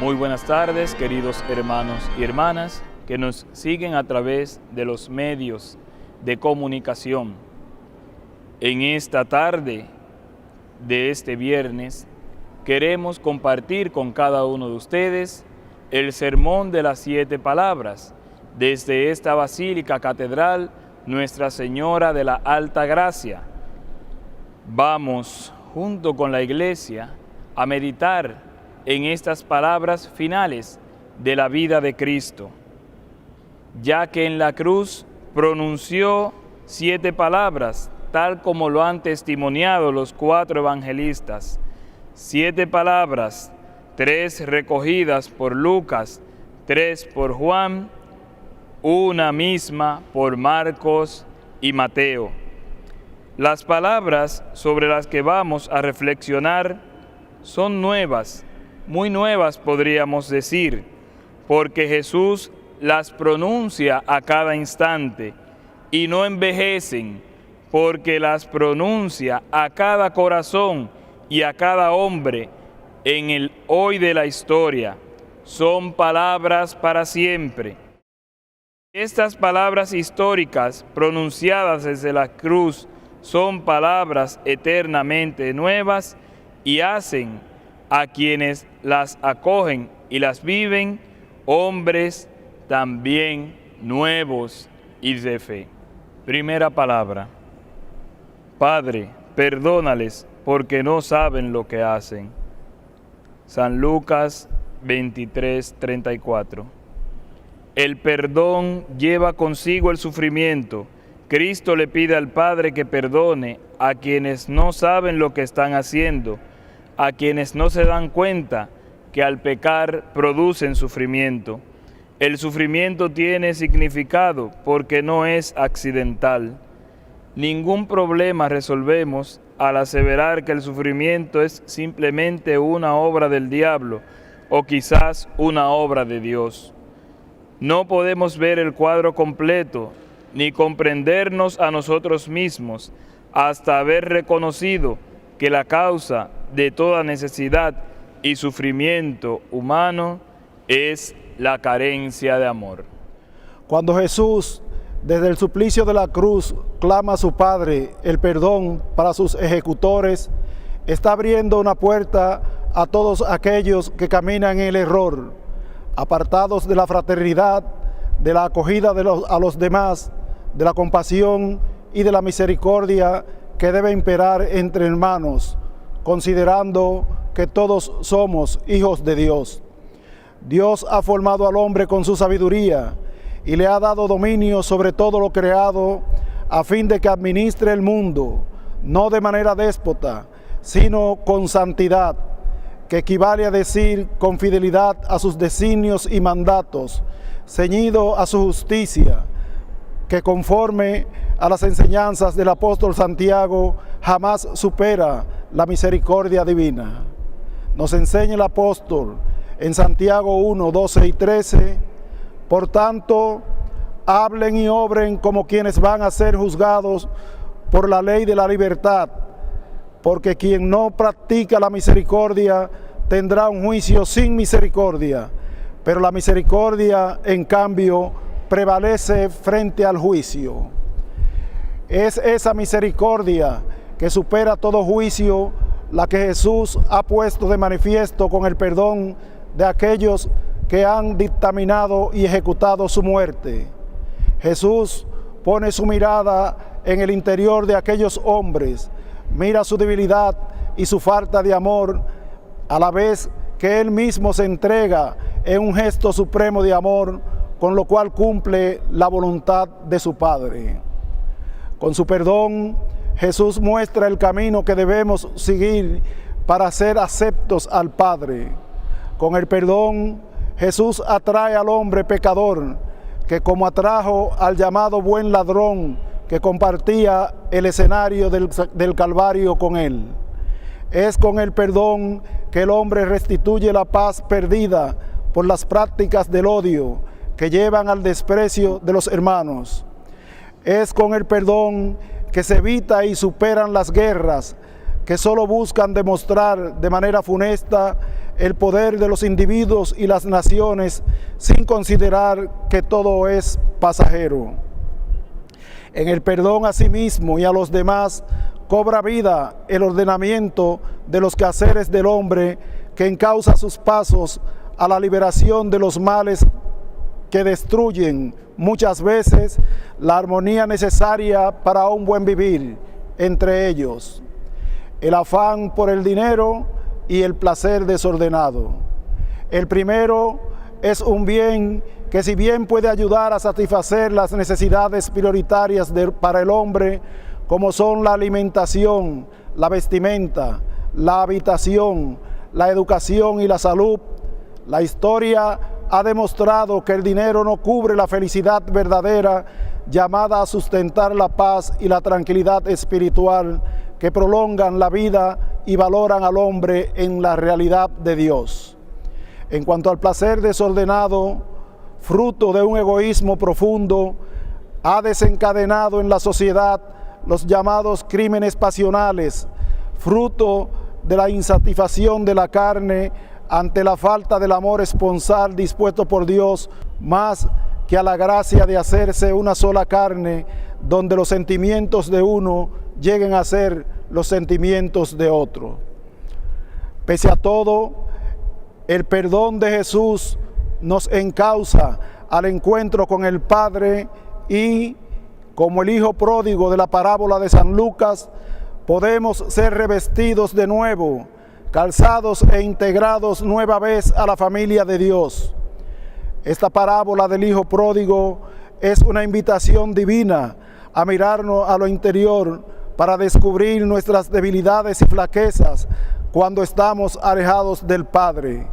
Muy buenas tardes, queridos hermanos y hermanas que nos siguen a través de los medios de comunicación. En esta tarde de este viernes queremos compartir con cada uno de ustedes el sermón de las 7 palabras desde esta Basílica Catedral Nuestra Señora de la Alta Gracia. Vamos, junto con la Iglesia, a meditar en estas palabras finales de la vida de Cristo, ya que en la cruz pronunció 7 palabras, tal como lo han testimoniado los 4 evangelistas. 7 palabras, 3 recogidas por Lucas, 3 por Juan, una misma por Marcos y Mateo. Las palabras sobre las que vamos a reflexionar son nuevas, muy nuevas podríamos decir, porque Jesús las pronuncia a cada instante y no envejecen, porque las pronuncia a cada corazón y a cada hombre en el hoy de la historia. Son palabras para siempre. Estas palabras históricas pronunciadas desde la cruz son palabras eternamente nuevas y hacen a quienes las acogen y las viven hombres también nuevos y de fe. Primera palabra. Padre, perdónales porque no saben lo que hacen. San Lucas 23:34. El perdón lleva consigo el sufrimiento. Cristo le pide al Padre que perdone a quienes no saben lo que están haciendo, a quienes no se dan cuenta que al pecar producen sufrimiento. El sufrimiento tiene significado porque no es accidental. Ningún problema resolvemos al aseverar que el sufrimiento es simplemente una obra del diablo o quizás una obra de Dios. No podemos ver el cuadro completo ni comprendernos a nosotros mismos hasta haber reconocido que la causa de toda necesidad y sufrimiento humano es la carencia de amor. Cuando Jesús, desde el suplicio de la cruz, clama a su Padre el perdón para sus ejecutores, está abriendo una puerta a todos aquellos que caminan en el error, apartados de la fraternidad, de la acogida a los demás, de la compasión y de la misericordia que debe imperar entre hermanos, considerando que todos somos hijos de Dios. Dios ha formado al hombre con su sabiduría y le ha dado dominio sobre todo lo creado a fin de que administre el mundo, no de manera déspota, sino con santidad, que equivale a decir con fidelidad a sus designios y mandatos, ceñido a su justicia, que conforme a las enseñanzas del apóstol Santiago jamás supera la misericordia divina. Nos enseña el apóstol en Santiago 1, 12 y 13, por tanto, hablen y obren como quienes van a ser juzgados por la ley de la libertad, porque quien no practica la misericordia tendrá un juicio sin misericordia, pero la misericordia, en cambio, prevalece frente al juicio. Es esa misericordia que supera todo juicio la que Jesús ha puesto de manifiesto con el perdón de aquellos que han dictaminado y ejecutado su muerte. Jesús pone su mirada en el interior de aquellos hombres, mira su debilidad y su falta de amor, a la vez que Él mismo se entrega en un gesto supremo de amor, con lo cual cumple la voluntad de su Padre. Con su perdón, Jesús muestra el camino que debemos seguir para ser aceptos al Padre. Con el perdón, Jesús atrae al hombre pecador, que como atrajo al llamado buen ladrón que compartía el escenario del Calvario con él. Es con el perdón que el hombre restituye la paz perdida por las prácticas del odio que llevan al desprecio de los hermanos. Es con el perdón que se evita y superan las guerras que solo buscan demostrar de manera funesta el poder de los individuos y las naciones sin considerar que todo es pasajero. En el perdón a sí mismo y a los demás cobra vida el ordenamiento de los quehaceres del hombre que encausa sus pasos a la liberación de los males que destruyen muchas veces la armonía necesaria para un buen vivir, entre ellos el afán por el dinero y el placer desordenado. El primero es un bien que, si bien puede ayudar a satisfacer las necesidades prioritarias para el hombre, como son la alimentación, la vestimenta, la habitación, la educación y la salud, la historia ha demostrado que el dinero no cubre la felicidad verdadera llamada a sustentar la paz y la tranquilidad espiritual que prolongan la vida y valoran al hombre en la realidad de Dios. En cuanto al placer desordenado, fruto de un egoísmo profundo, ha desencadenado en la sociedad los llamados crímenes pasionales, fruto de la insatisfacción de la carne ante la falta del amor esponsal dispuesto por Dios, más que a la gracia de hacerse una sola carne, donde los sentimientos de uno lleguen a ser los sentimientos de otro. Pese a todo, el perdón de Jesús nos encausa al encuentro con el Padre y, como el hijo pródigo de la parábola de San Lucas, podemos ser revestidos de nuevo, calzados e integrados nueva vez a la familia de Dios. Esta parábola del hijo pródigo es una invitación divina a mirarnos a lo interior para descubrir nuestras debilidades y flaquezas cuando estamos alejados del Padre,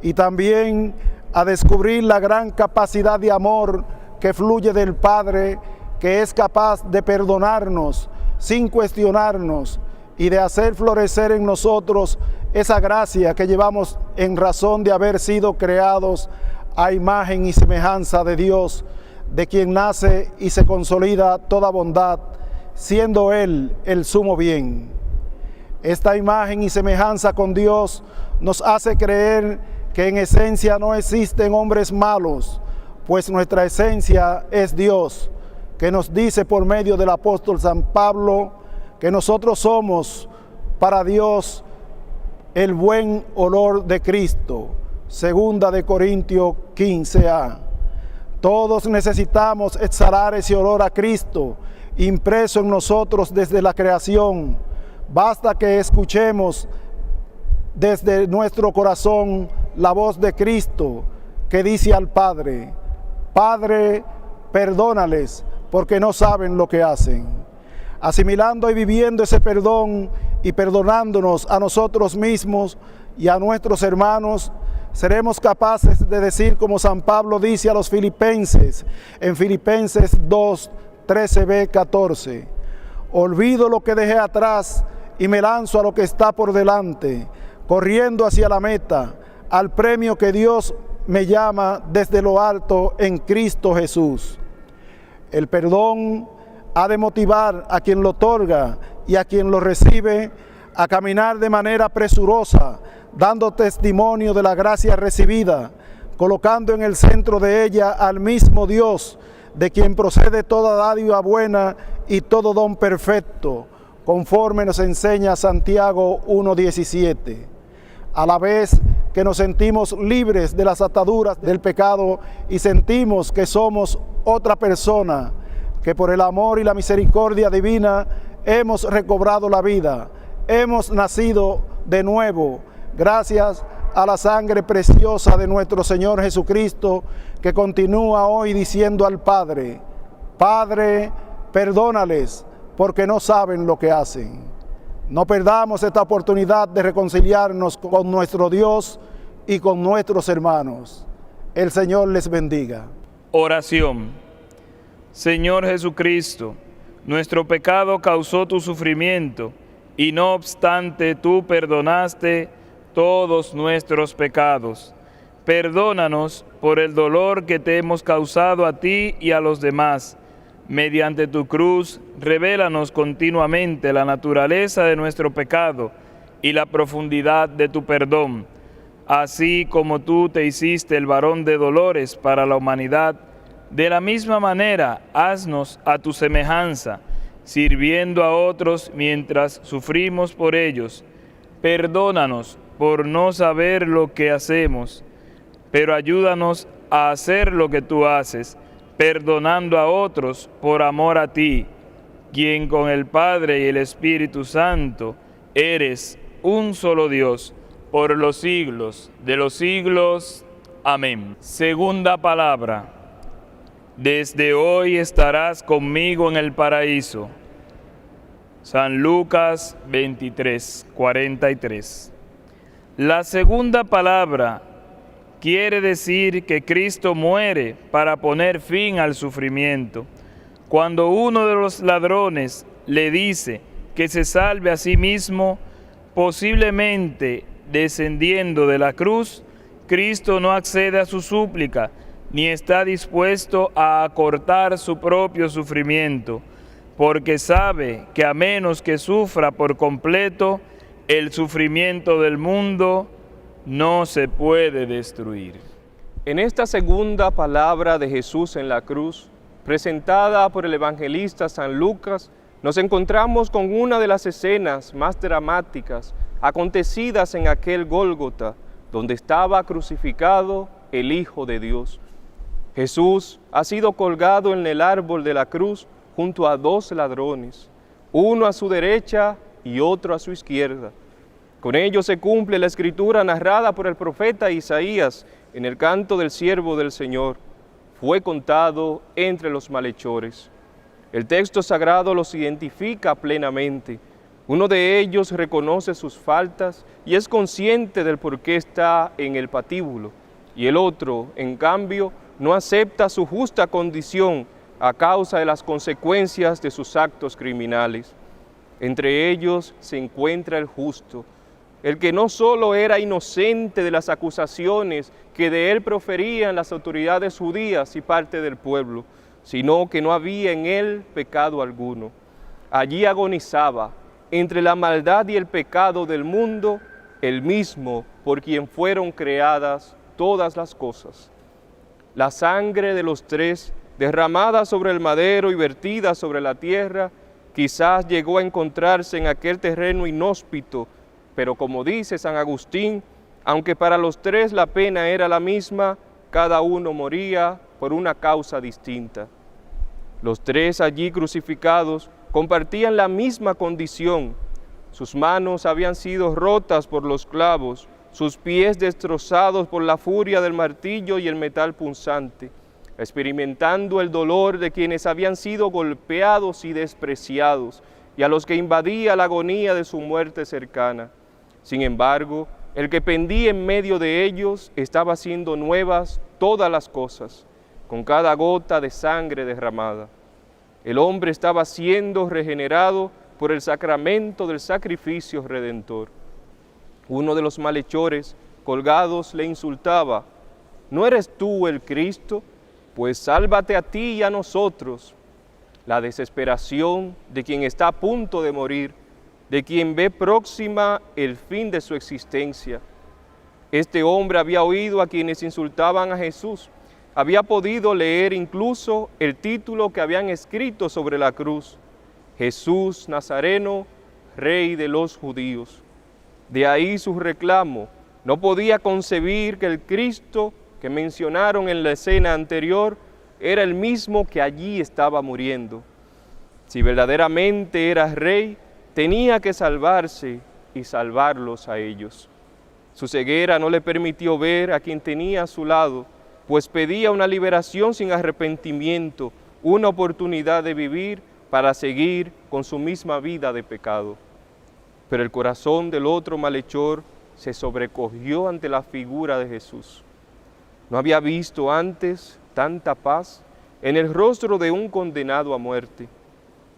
y también a descubrir la gran capacidad de amor que fluye del Padre, que es capaz de perdonarnos sin cuestionarnos y de hacer florecer en nosotros esa gracia que llevamos en razón de haber sido creados a imagen y semejanza de Dios, de quien nace y se consolida toda bondad, siendo Él el sumo bien. Esta imagen y semejanza con Dios nos hace creer que en esencia no existen hombres malos, pues nuestra esencia es Dios, que nos dice por medio del apóstol San Pablo que nosotros somos para Dios el buen olor de Cristo. Segunda de Corintios 15a. Todos necesitamos exhalar ese olor a Cristo, impreso en nosotros desde la creación. Basta que escuchemos desde nuestro corazón la voz de Cristo que dice al Padre: Padre, perdónales, porque no saben lo que hacen. Asimilando y viviendo ese perdón y perdonándonos a nosotros mismos y a nuestros hermanos, seremos capaces de decir como San Pablo dice a los filipenses, en Filipenses 2, 13b, 14: olvido lo que dejé atrás y me lanzo a lo que está por delante, corriendo hacia la meta, al premio que Dios me llama desde lo alto en Cristo Jesús. El perdón ha de motivar a quien lo otorga y a quien lo recibe a caminar de manera presurosa, dando testimonio de la gracia recibida, colocando en el centro de ella al mismo Dios, de quien procede toda dádiva buena y todo don perfecto, conforme nos enseña Santiago 1:17. A la vez que nos sentimos libres de las ataduras del pecado y sentimos que somos otra persona, que por el amor y la misericordia divina hemos recobrado la vida, hemos nacido de nuevo, gracias a la sangre preciosa de nuestro Señor Jesucristo, que continúa hoy diciendo al Padre: Padre, perdónales, porque no saben lo que hacen. No perdamos esta oportunidad de reconciliarnos con nuestro Dios y con nuestros hermanos. El Señor les bendiga. Oración. Señor Jesucristo, nuestro pecado causó tu sufrimiento, y no obstante tú perdonaste todos nuestros pecados. Perdónanos por el dolor que te hemos causado a ti y a los demás. Mediante tu cruz, revélanos continuamente la naturaleza de nuestro pecado y la profundidad de tu perdón. así como tú te hiciste el varón de dolores para la humanidad, de la misma manera haznos a tu semejanza, sirviendo a otros mientras sufrimos por ellos. Perdónanos por no saber lo que hacemos, pero ayúdanos a hacer lo que tú haces, perdonando a otros por amor a ti, quien con el Padre y el Espíritu Santo eres un solo Dios, por los siglos de los siglos. Amén. Segunda palabra. Desde hoy estarás conmigo en el paraíso. San Lucas 23, 43. La segunda palabra quiere decir que Cristo muere para poner fin al sufrimiento. Cuando uno de los ladrones le dice que se salve a sí mismo, posiblemente descendiendo de la cruz, Cristo no accede a su súplica, ni está dispuesto a acortar su propio sufrimiento, porque sabe que a menos que sufra por completo, el sufrimiento del mundo no se puede destruir. En esta segunda palabra de Jesús en la cruz, presentada por el evangelista San Lucas, nos encontramos con una de las escenas más dramáticas acontecidas en aquel Gólgota, donde estaba crucificado el Hijo de Dios. Jesús ha sido colgado en el árbol de la cruz junto a dos ladrones, uno a su derecha y otro a su izquierda. Con ello se cumple la escritura narrada por el profeta Isaías en el canto del siervo del Señor. Fue contado entre los malhechores. El texto sagrado los identifica plenamente. Uno de ellos reconoce sus faltas y es consciente del por qué está en el patíbulo, y el otro, en cambio, no acepta su justa condición a causa de las consecuencias de sus actos criminales. Entre ellos se encuentra el justo, el que no solo era inocente de las acusaciones que de él proferían las autoridades judías y parte del pueblo, sino que no había en él pecado alguno. Allí agonizaba, entre la maldad y el pecado del mundo, el mismo por quien fueron creadas todas las cosas. La sangre de los tres, derramada sobre el madero y vertida sobre la tierra, quizás llegó a encontrarse en aquel terreno inhóspito, pero como dice San Agustín, aunque para los tres la pena era la misma, cada uno moría por una causa distinta. Los tres allí crucificados compartían la misma condición. Sus manos habían sido rotas por los clavos, sus pies destrozados por la furia del martillo y el metal punzante, experimentando el dolor de quienes habían sido golpeados y despreciados, y a los que invadía la agonía de su muerte cercana. Sin embargo, el que pendía en medio de ellos estaba haciendo nuevas todas las cosas, con cada gota de sangre derramada. El hombre estaba siendo regenerado por el sacramento del sacrificio redentor. Uno de los malhechores colgados le insultaba: ¿no eres tú el Cristo? Pues sálvate a ti y a nosotros. La desesperación de quien está a punto de morir, de quien ve próxima el fin de su existencia. Este hombre había oído a quienes insultaban a Jesús, había podido leer incluso el título que habían escrito sobre la cruz: Jesús Nazareno, Rey de los Judíos. De ahí su reclamo. No podía concebir que el Cristo que mencionaron en la escena anterior era el mismo que allí estaba muriendo. Si verdaderamente era Rey, tenía que salvarse y salvarlos a ellos. Su ceguera no le permitió ver a quien tenía a su lado, pues pedía una liberación sin arrepentimiento, una oportunidad de vivir para seguir con su misma vida de pecado. Pero el corazón del otro malhechor se sobrecogió ante la figura de Jesús. No había visto antes tanta paz en el rostro de un condenado a muerte.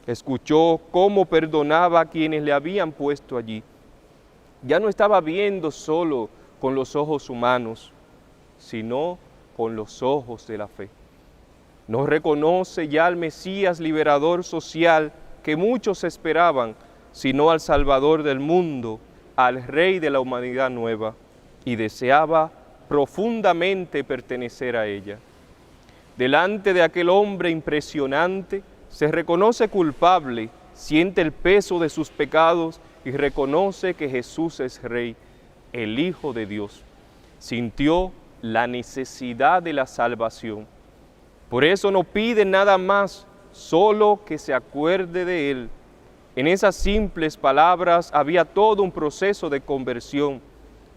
Escuchó cómo perdonaba a quienes le habían puesto allí. Ya no estaba viendo solo con los ojos humanos, sino con los ojos de la fe. No reconoce ya al Mesías liberador social que muchos esperaban, sino al Salvador del mundo, al Rey de la humanidad nueva. y deseaba profundamente pertenecer a ella. Delante de aquel hombre impresionante, se reconoce culpable, siente el peso de sus pecados y reconoce que Jesús es Rey, el Hijo de Dios. Sintió la necesidad de la salvación. Por eso no pide nada más, solo que se acuerde de Él. En esas simples palabras había todo un proceso de conversión,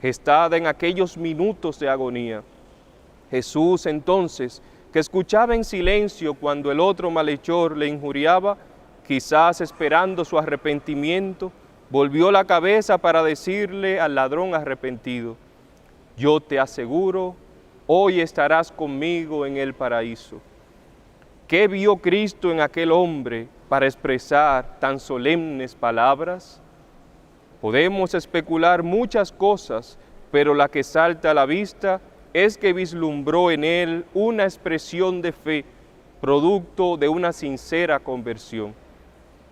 gestada en aquellos minutos de agonía. Jesús entonces, que escuchaba en silencio cuando el otro malhechor le injuriaba, quizás esperando su arrepentimiento, volvió la cabeza para decirle al ladrón arrepentido: yo te aseguro, hoy estarás conmigo en el paraíso. ¿Qué vio Cristo en aquel hombre para expresar tan solemnes palabras? Podemos especular muchas cosas, pero la que salta a la vista es que vislumbró en él una expresión de fe, producto de una sincera conversión.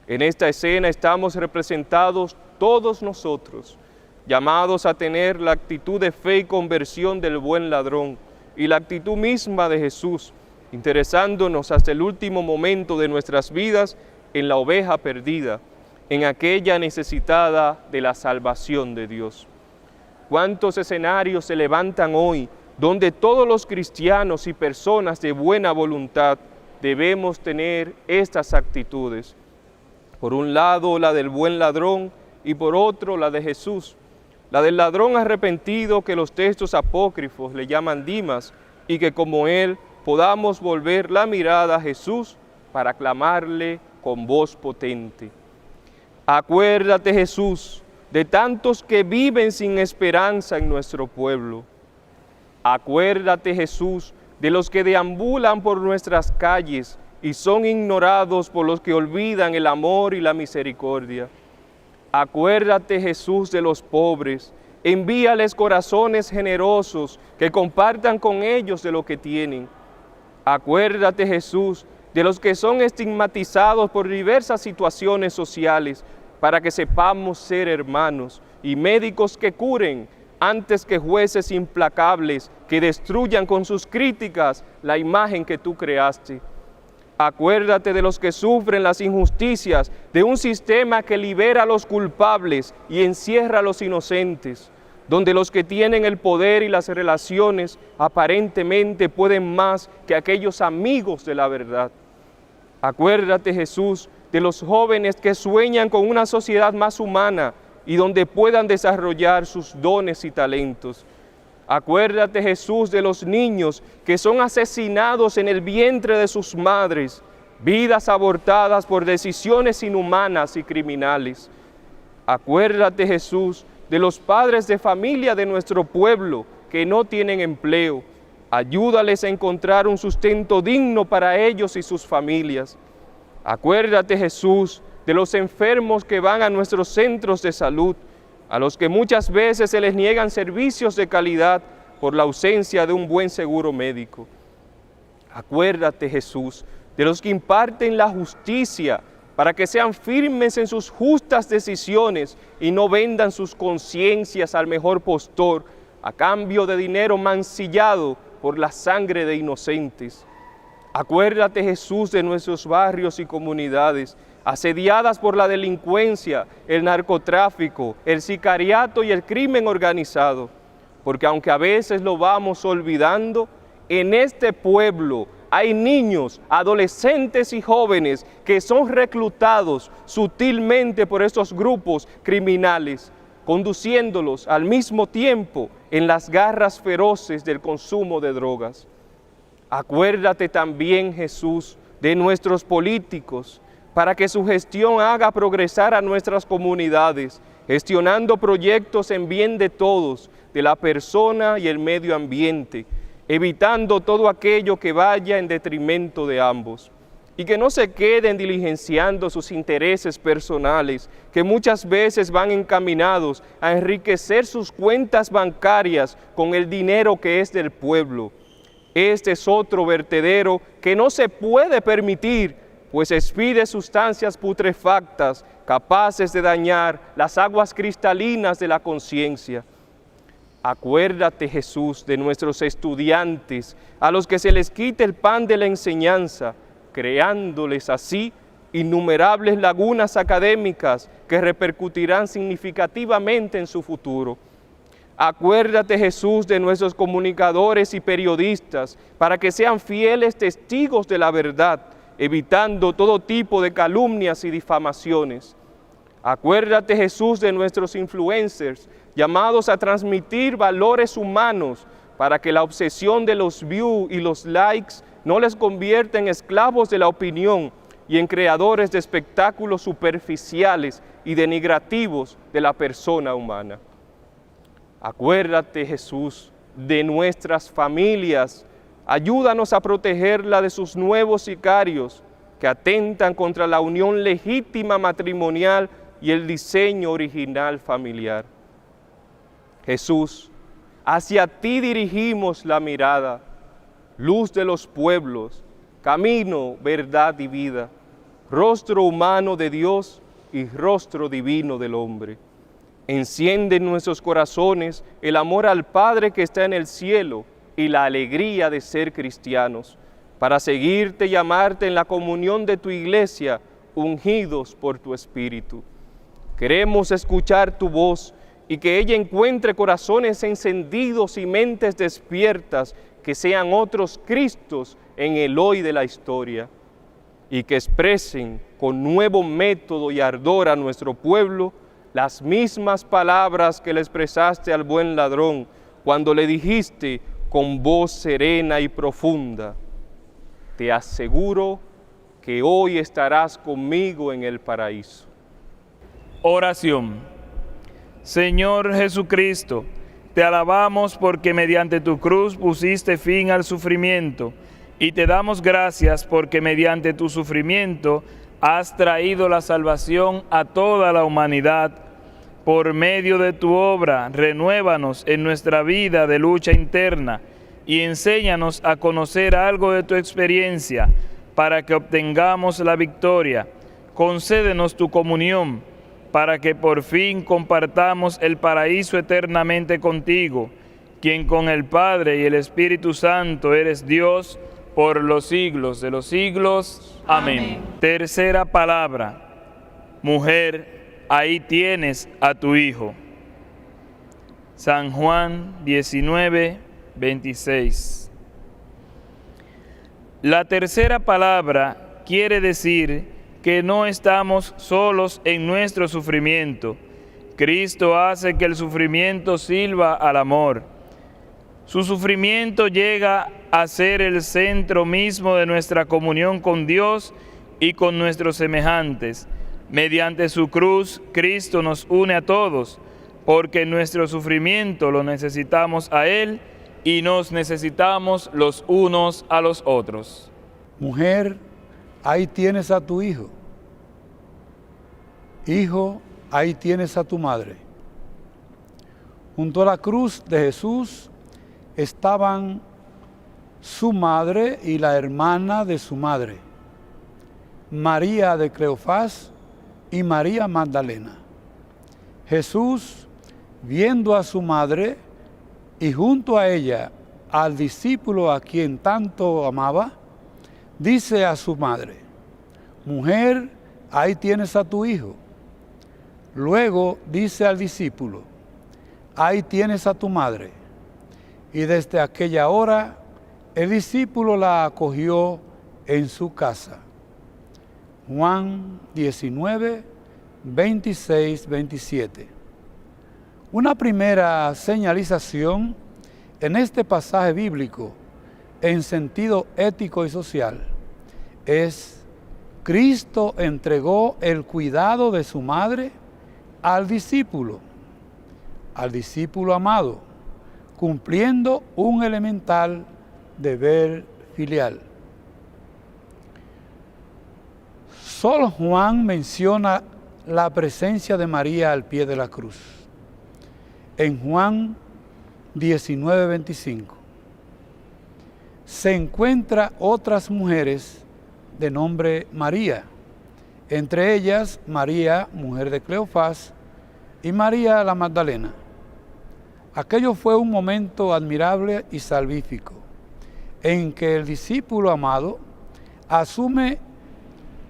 En esta escena estamos representados todos nosotros, llamados a tener la actitud de fe y conversión del buen ladrón y la actitud misma de Jesús, interesándonos hasta el último momento de nuestras vidas en la oveja perdida, en aquella necesitada de la salvación de Dios. ¿Cuántos escenarios se levantan hoy donde todos los cristianos y personas de buena voluntad debemos tener estas actitudes? Por un lado, la del buen ladrón y por otro, la de Jesús. La del ladrón arrepentido que los textos apócrifos le llaman Dimas y que como él podamos volver la mirada a Jesús para clamarle con voz potente. Acuérdate, Jesús, de tantos que viven sin esperanza en nuestro pueblo. Acuérdate, Jesús, de los que deambulan por nuestras calles y son ignorados por los que olvidan el amor y la misericordia. Acuérdate, Jesús, de los pobres. Envíales corazones generosos que compartan con ellos de lo que tienen. Acuérdate, Jesús, de los que son estigmatizados por diversas situaciones sociales, para que sepamos ser hermanos y médicos que curen, antes que jueces implacables que destruyan con sus críticas la imagen que tú creaste. Acuérdate de los que sufren las injusticias de un sistema que libera a los culpables y encierra a los inocentes, donde los que tienen el poder y las relaciones aparentemente pueden más que aquellos amigos de la verdad. Acuérdate, Jesús, de los jóvenes que sueñan con una sociedad más humana y donde puedan desarrollar sus dones y talentos. Acuérdate, Jesús, de los niños que son asesinados en el vientre de sus madres, vidas abortadas por decisiones inhumanas y criminales. Acuérdate, Jesús, de los padres de familia de nuestro pueblo que no tienen empleo. Ayúdales a encontrar un sustento digno para ellos y sus familias. Acuérdate, Jesús, de los enfermos que van a nuestros centros de salud, a los que muchas veces se les niegan servicios de calidad por la ausencia de un buen seguro médico. Acuérdate, Jesús, de los que imparten la justicia para que sean firmes en sus justas decisiones y no vendan sus conciencias al mejor postor a cambio de dinero mancillado por la sangre de inocentes. Acuérdate, Jesús, de nuestros barrios y comunidades asediadas por la delincuencia, el narcotráfico, el sicariato y el crimen organizado, porque aunque a veces lo vamos olvidando, en este pueblo hay niños, adolescentes y jóvenes que son reclutados sutilmente por estos grupos criminales, conduciéndolos al mismo tiempo en las garras feroces del consumo de drogas. Acuérdate también, Jesús, de nuestros políticos, para que su gestión haga progresar a nuestras comunidades, gestionando proyectos en bien de todos, de la persona y el medio ambiente, evitando todo aquello que vaya en detrimento de ambos, y que no se queden diligenciando sus intereses personales, que muchas veces van encaminados a enriquecer sus cuentas bancarias con el dinero que es del pueblo. Este es otro vertedero que no se puede permitir, pues expide sustancias putrefactas capaces de dañar las aguas cristalinas de la conciencia. Acuérdate, Jesús, de nuestros estudiantes, a los que se les quite el pan de la enseñanza, creándoles así innumerables lagunas académicas que repercutirán significativamente en su futuro. Acuérdate, Jesús, de nuestros comunicadores y periodistas, para que sean fieles testigos de la verdad, evitando todo tipo de calumnias y difamaciones. Acuérdate, Jesús, de nuestros influencers, llamados a transmitir valores humanos para que la obsesión de los views y los likes no les convierta en esclavos de la opinión y en creadores de espectáculos superficiales y denigrativos de la persona humana. Acuérdate, Jesús, de nuestras familias. Ayúdanos a protegerla de sus nuevos sicarios que atentan contra la unión legítima matrimonial y el diseño original familiar. Jesús, hacia ti dirigimos la mirada, luz de los pueblos, camino, verdad y vida, rostro humano de Dios y rostro divino del hombre. Enciende en nuestros corazones el amor al Padre que está en el cielo y la alegría de ser cristianos, para seguirte y amarte en la comunión de tu iglesia, ungidos por tu Espíritu. Queremos escuchar tu voz y que ella encuentre corazones encendidos y mentes despiertas que sean otros Cristos en el hoy de la historia y que expresen con nuevo método y ardor a nuestro pueblo las mismas palabras que le expresaste al buen ladrón cuando le dijiste con voz serena y profunda: te aseguro que hoy estarás conmigo en el paraíso. Oración. Señor Jesucristo, te alabamos porque mediante tu cruz pusiste fin al sufrimiento y te damos gracias porque mediante tu sufrimiento has traído la salvación a toda la humanidad. Por medio de tu obra, renuévanos en nuestra vida de lucha interna y enséñanos a conocer algo de tu experiencia para que obtengamos la victoria. Concédenos tu comunión para que por fin compartamos el paraíso eternamente contigo, quien con el Padre y el Espíritu Santo eres Dios por los siglos de los siglos. Amén. Tercera palabra. Mujer, ahí tienes a tu hijo. San Juan 19, 26. La tercera palabra quiere decir que no estamos solos en nuestro sufrimiento. Cristo hace que el sufrimiento sirva al amor. Su sufrimiento llega a ser el centro mismo de nuestra comunión con Dios y con nuestros semejantes. Mediante su cruz, Cristo nos une a todos, porque en nuestro sufrimiento lo necesitamos a Él y nos necesitamos los unos a los otros. Mujer, ahí tienes a tu hijo. Hijo, ahí tienes a tu madre. Junto a la cruz de Jesús estaban su madre y la hermana de su madre, María de Cleofás y María Magdalena. Jesús, viendo a su madre y junto a ella al discípulo a quien tanto amaba, dice a su madre: mujer, ahí tienes a tu hijo. Luego dice al discípulo: ahí tienes a tu madre. Y desde aquella hora el discípulo la acogió en su casa. Juan 19, 26, 27. Una primera señalización en este pasaje bíblico en sentido ético y social es: Cristo entregó el cuidado de su madre al discípulo amado, cumpliendo un elemental deber filial. Solo Juan menciona la presencia de María al pie de la cruz. En Juan 19, 25 se encuentran otras mujeres de nombre María, entre ellas María, mujer de Cleofás, y María la Magdalena. Aquello fue un momento admirable y salvífico, en que el discípulo amado asume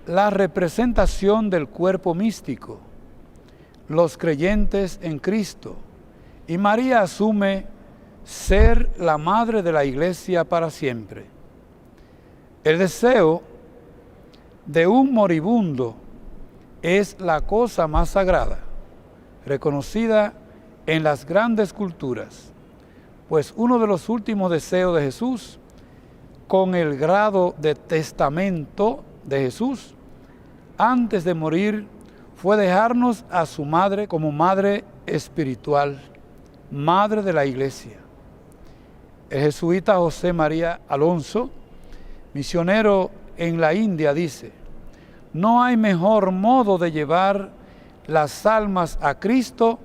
la representación del cuerpo místico, los creyentes en Cristo, y María asume ser la madre de la Iglesia para siempre. El deseo de un moribundo es la cosa más sagrada, reconocida en las grandes culturas, pues uno de los últimos deseos de Jesús, con el grado de testamento de Jesús, antes de morir, fue dejarnos a su madre como madre espiritual, madre de la Iglesia. El jesuita José María Alonso, misionero en la India, dice: no hay mejor modo de llevar las almas a Cristo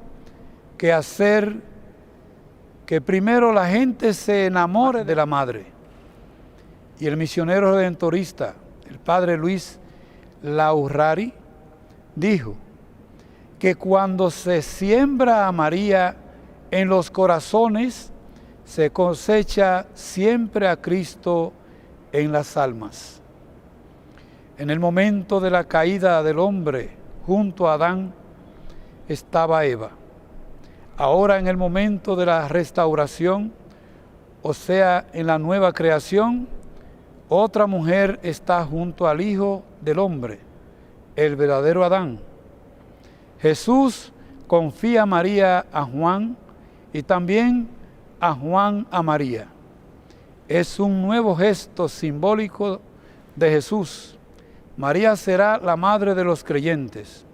que hacer que primero la gente se enamore de la madre. Y el misionero redentorista, el padre Luis Laurrari, dijo que cuando se siembra a María en los corazones, se cosecha siempre a Cristo en las almas. En el momento de la caída del hombre, junto a Adán, estaba Eva. Ahora, en el momento de la restauración, o sea, en la nueva creación, otra mujer está junto al Hijo del Hombre, el verdadero Adán. Jesús confía a María a Juan y también a Juan a María. Es un nuevo gesto simbólico de Jesús. María será la madre de los creyentes.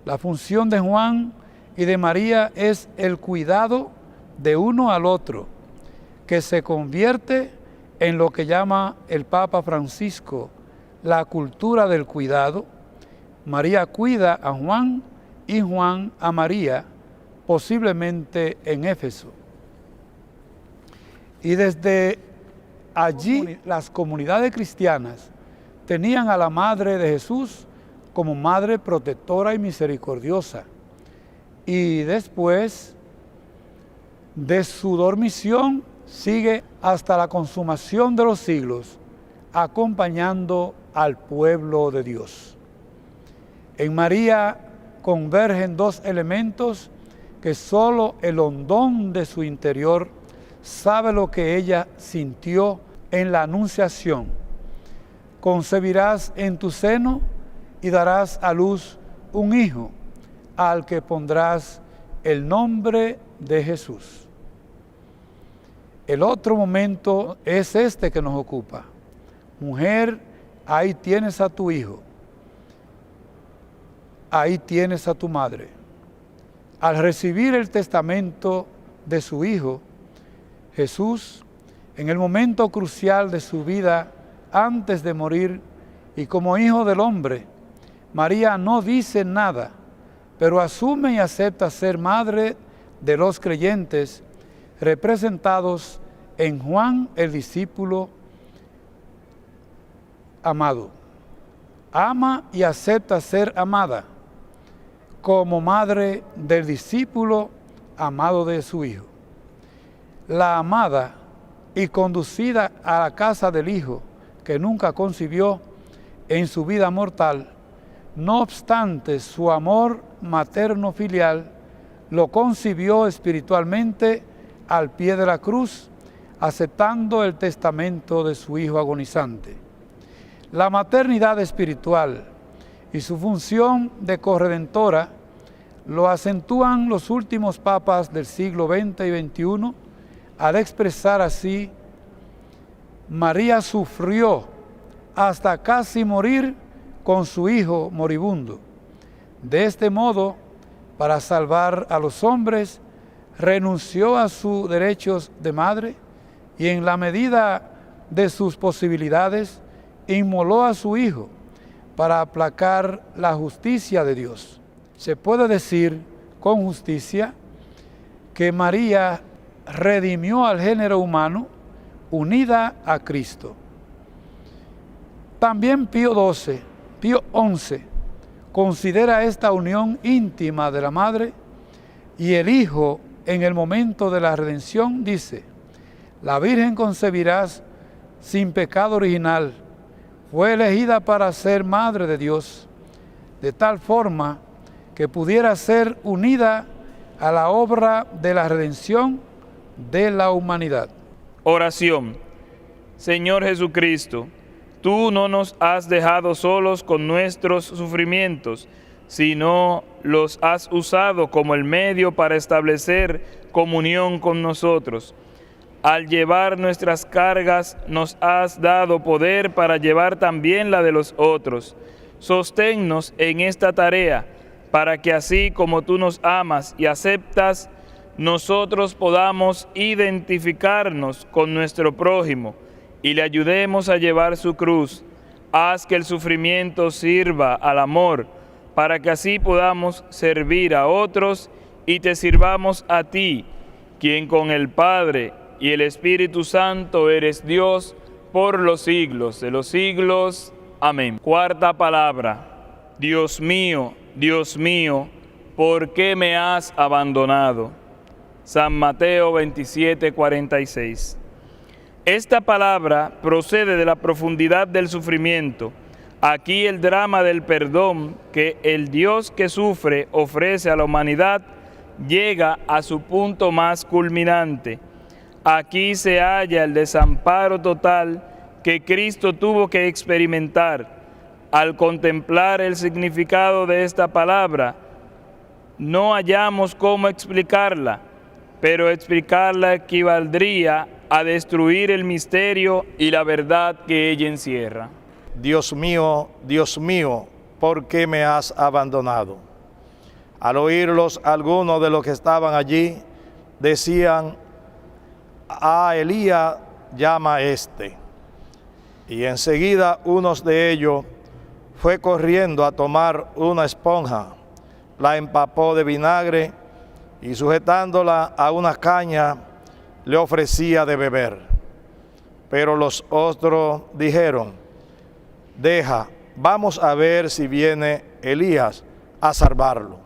La función de Juan y de María es el cuidado de uno al otro, que se convierte en lo que llama el Papa Francisco la cultura del cuidado. María cuida a Juan y Juan a María, posiblemente en Éfeso. Y desde allí las comunidades cristianas tenían a la Madre de Jesús como Madre protectora y misericordiosa. Y después de su dormición sigue hasta la consumación de los siglos, acompañando al pueblo de Dios. En María convergen dos elementos que solo el hondón de su interior sabe lo que ella sintió en la anunciación. Concebirás en tu seno y darás a luz un hijo, al que pondrás el nombre de Jesús. El otro momento es este que nos ocupa. Mujer, ahí tienes a tu hijo, ahí tienes a tu madre. Al recibir el testamento de su hijo, Jesús, en el momento crucial de su vida, antes de morir, y como hijo del hombre, María no dice nada, pero asume y acepta ser madre de los creyentes, representados en Juan, el discípulo amado. Ama y acepta ser amada como madre del discípulo amado de su hijo. La amada y conducida a la casa del hijo que nunca concibió en su vida mortal, no obstante su amor materno filial, lo concibió espiritualmente al pie de la cruz, aceptando el testamento de su hijo agonizante. La maternidad espiritual y su función de corredentora lo acentúan los últimos papas del siglo XX y XXI al expresar así: María sufrió hasta casi morir con su hijo moribundo. De este modo, para salvar a los hombres, renunció a sus derechos de madre y en la medida de sus posibilidades inmoló a su hijo para aplacar la justicia de Dios. Se puede decir con justicia que María redimió al género humano unida a Cristo. También Pío XI considera esta unión íntima de la madre y el hijo en el momento de la redención, dice: la Virgen concebirás sin pecado original, fue elegida para ser Madre de Dios, de tal forma que pudiera ser unida a la obra de la redención de la humanidad. Oración. Señor Jesucristo, tú no nos has dejado solos con nuestros sufrimientos, sino los has usado como el medio para establecer comunión con nosotros. Al llevar nuestras cargas, nos has dado poder para llevar también la de los otros. Sosténnos en esta tarea, para que así como tú nos amas y aceptas, nosotros podamos identificarnos con nuestro prójimo y le ayudemos a llevar su cruz. Haz que el sufrimiento sirva al amor, para que así podamos servir a otros y te sirvamos a ti, quien con el Padre y el Espíritu Santo eres Dios por los siglos de los siglos. Amén. Cuarta palabra. Dios mío, ¿por qué me has abandonado? San Mateo 27:46. Esta palabra procede de la profundidad del sufrimiento. Aquí el drama del perdón que el Dios que sufre ofrece a la humanidad llega a su punto más culminante. Aquí se halla el desamparo total que Cristo tuvo que experimentar. Al contemplar el significado de esta palabra, no hallamos cómo explicarla, pero explicarla equivaldría a destruir el misterio y la verdad que ella encierra. Dios mío, ¿por qué me has abandonado? Al oírlos, algunos de los que estaban allí decían: a Elías llama a este. Y enseguida unos de ellos fue corriendo a tomar una esponja, la empapó de vinagre y sujetándola a una caña le ofrecía de beber. Pero los otros dijeron: deja, vamos a ver si viene Elías a salvarlo.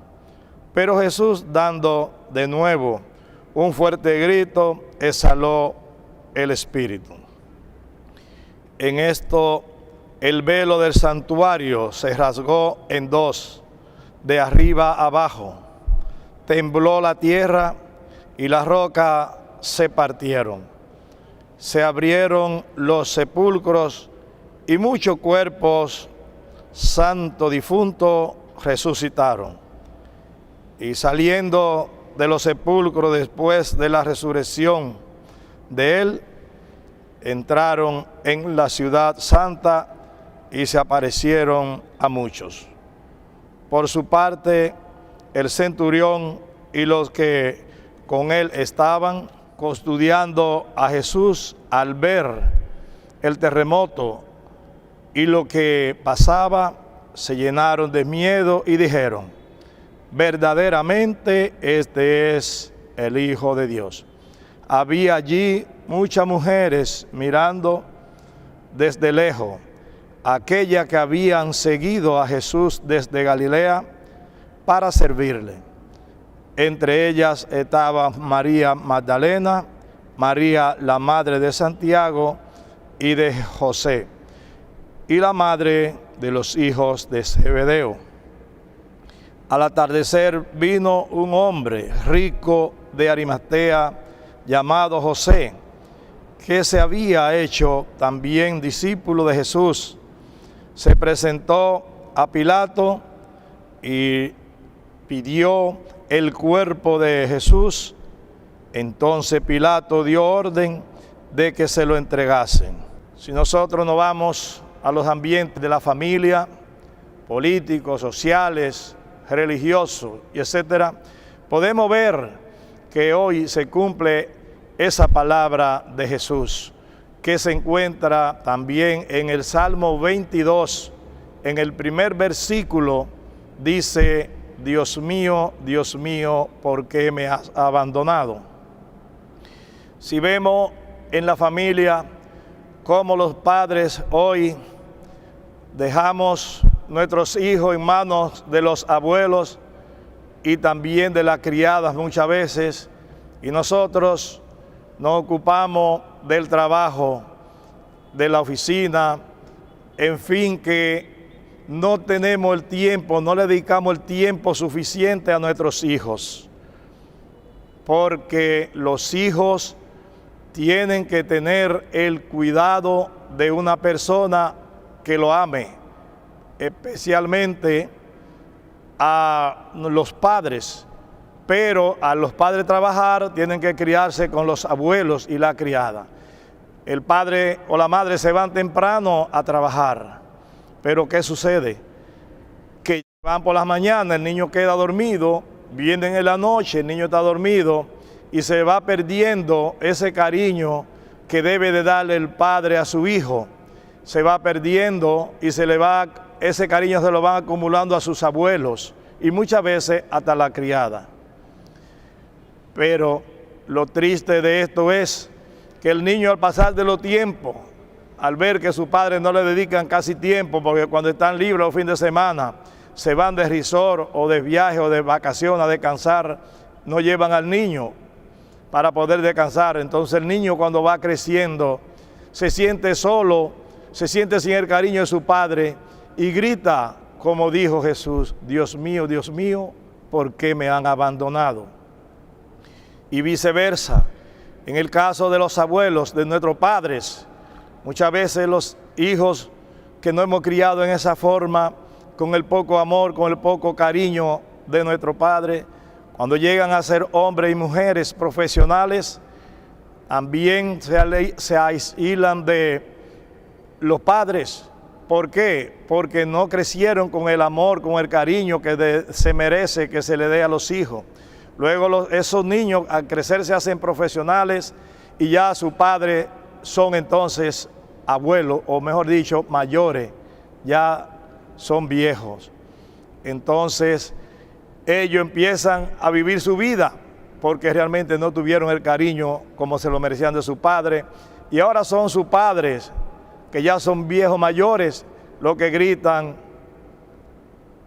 Pero Jesús, dando de nuevo un fuerte grito, exhaló el espíritu. En esto, el velo del santuario se rasgó en dos, de arriba abajo. Tembló la tierra y la roca se partieron. Se abrieron los sepulcros y muchos cuerpos santos difuntos resucitaron. Y saliendo de los sepulcros después de la resurrección de él, entraron en la ciudad santa y se aparecieron a muchos. Por su parte, el centurión y los que con él estaban custodiando a Jesús, al ver el terremoto y lo que pasaba, se llenaron de miedo y dijeron: verdaderamente este es el Hijo de Dios. Había allí muchas mujeres mirando desde lejos, aquellas que habían seguido a Jesús desde Galilea para servirle. Entre ellas estaba María Magdalena, María la madre de Santiago y de José, y la madre de los hijos de Zebedeo. Al atardecer vino un hombre rico de Arimatea llamado José, que se había hecho también discípulo de Jesús. Se presentó a Pilato y pidió el cuerpo de Jesús. Entonces Pilato dio orden de que se lo entregasen. Si nosotros nos vamos a los ambientes de la familia, políticos, sociales, religiosos, y etcétera, podemos ver que hoy se cumple esa palabra de Jesús, que se encuentra también en el Salmo 22, en el primer versículo, dice: Dios mío, ¿por qué me has abandonado? Si vemos en la familia cómo los padres hoy dejamos nuestros hijos en manos de los abuelos y también de las criadas muchas veces, y nosotros nos ocupamos del trabajo, de la oficina, en fin, que no tenemos el tiempo, no le dedicamos el tiempo suficiente a nuestros hijos, porque los hijos tienen que tener el cuidado de una persona que lo ame, especialmente a los padres, pero a los padres trabajar tienen que criarse con los abuelos y la criada. El padre o la madre se van temprano a trabajar, pero ¿qué sucede? Que van por las mañanas, el niño queda dormido, vienen en la noche, el niño está dormido y se va perdiendo ese cariño que debe de darle el padre a su hijo. Se va perdiendo y ese cariño se lo van acumulando a sus abuelos y muchas veces hasta la criada. Pero lo triste de esto es que el niño, al pasar de los tiempos, al ver que sus padres no le dedican casi tiempo, porque cuando están libres los fines de semana se van de resort o de viaje o de vacaciones a descansar, no llevan al niño para poder descansar. Entonces el niño, cuando va creciendo, se siente solo, se siente sin el cariño de su padre y grita, como dijo Jesús: Dios mío, ¿por qué me han abandonado? Y viceversa, en el caso de los abuelos, de nuestros padres, muchas veces los hijos que no hemos criado en esa forma, con el poco amor, con el poco cariño de nuestro padre, cuando llegan a ser hombres y mujeres profesionales, también se aíslan de los padres. ¿Por qué? Porque no crecieron con el amor, con el cariño que se merece que se le dé a los hijos. Luego esos niños al crecer se hacen profesionales y ya sus padres son entonces abuelos, o mejor dicho, mayores, ya son viejos. Entonces ellos empiezan a vivir su vida porque realmente no tuvieron el cariño como se lo merecían de su padre, y ahora son sus padres, que ya son viejos mayores, los que gritan: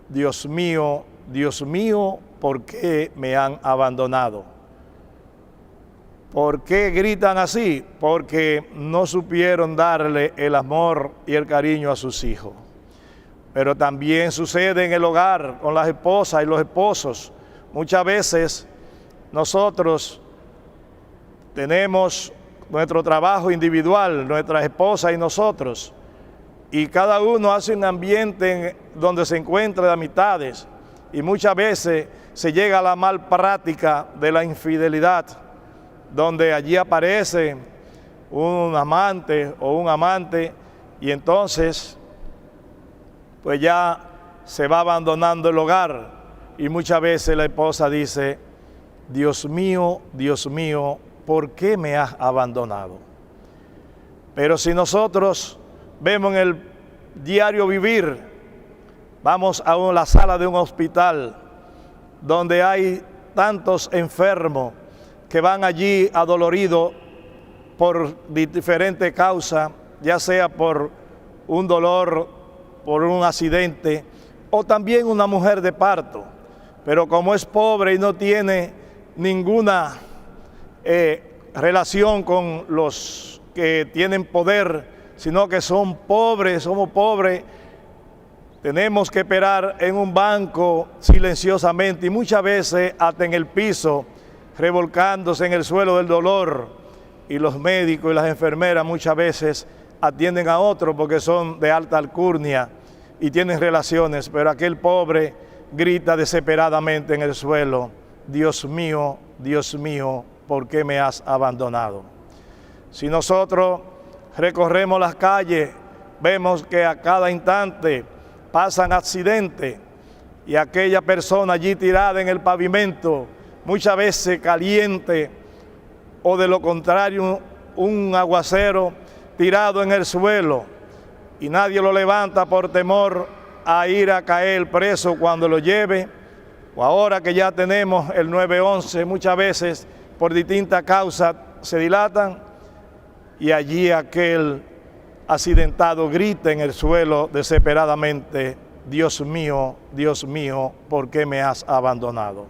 Dios mío, ¿por qué me han abandonado? ¿Por qué gritan así? Porque no supieron darle el amor y el cariño a sus hijos. Pero también sucede en el hogar, con las esposas y los esposos. Muchas veces nosotros tenemos nuestro trabajo individual, nuestras esposas y nosotros, y cada uno hace un ambiente donde se encuentra de amistades, y muchas veces se llega a la mal práctica de la infidelidad, donde allí aparece un amante o un amante, y entonces pues ya se va abandonando el hogar, y muchas veces la esposa dice: Dios mío, ¿por qué me has abandonado? Pero si nosotros vemos en el diario vivir, vamos a la sala de un hospital donde hay tantos enfermos que van allí adoloridos por diferentes causas, ya sea por un dolor, por un accidente, o también una mujer de parto, pero como es pobre y no tiene ninguna relación con los que tienen poder, sino que somos pobres, tenemos que esperar en un banco silenciosamente y muchas veces hasta en el piso, revolcándose en el suelo del dolor, y los médicos y las enfermeras muchas veces atienden a otros porque son de alta alcurnia y tienen relaciones, pero aquel pobre grita desesperadamente en el suelo: Dios mío, ¿por qué me has abandonado? Si nosotros recorremos las calles, vemos que a cada instante pasan accidentes, y aquella persona allí tirada en el pavimento, muchas veces caliente, o de lo contrario un aguacero, tirado en el suelo, y nadie lo levanta por temor a ir a caer preso cuando lo lleve. O ahora que ya tenemos el 911, muchas veces por distintas causas se dilatan, y allí aquel accidentado grita en el suelo desesperadamente: Dios mío, ¿por qué me has abandonado?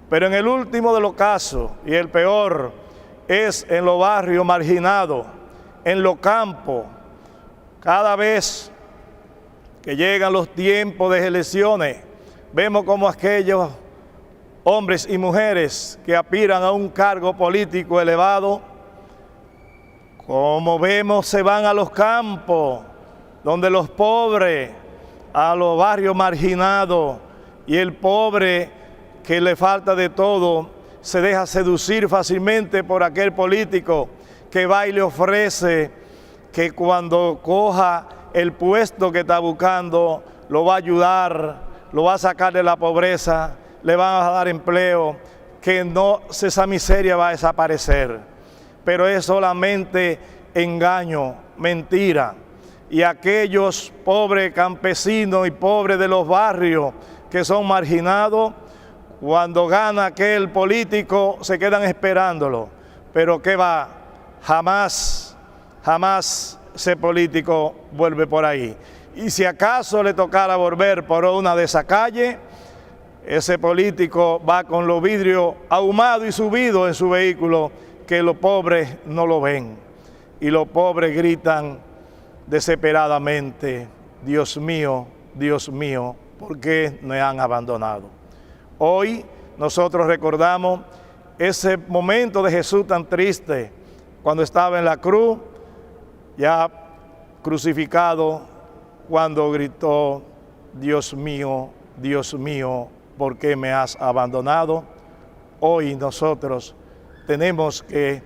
Pero en el último de los casos, y el peor, es en los barrios marginados, en los campos. Cada vez que llegan los tiempos de elecciones, vemos como aquellos hombres y mujeres que aspiran a un cargo político elevado, como vemos, se van a los campos, donde los pobres, a los barrios marginados, y el pobre que le falta de todo, se deja seducir fácilmente por aquel político que va y le ofrece que cuando coja el puesto que está buscando, lo va a ayudar, lo va a sacar de la pobreza, le van a dar empleo, que no, esa miseria va a desaparecer. Pero es solamente engaño, mentira. Y aquellos pobres campesinos y pobres de los barrios que son marginados, cuando gana aquel político, se quedan esperándolo. Pero ¿qué va? Jamás ese político vuelve por ahí. Y si acaso le tocara volver por una de esas calles, ese político va con los vidrios ahumados y subidos en su vehículo, que los pobres no lo ven. Y los pobres gritan desesperadamente: Dios mío, ¿por qué me han abandonado? Hoy nosotros recordamos ese momento de Jesús tan triste, cuando estaba en la cruz, ya crucificado, cuando gritó: Dios mío, ¿por qué me has abandonado? Hoy nosotros tenemos que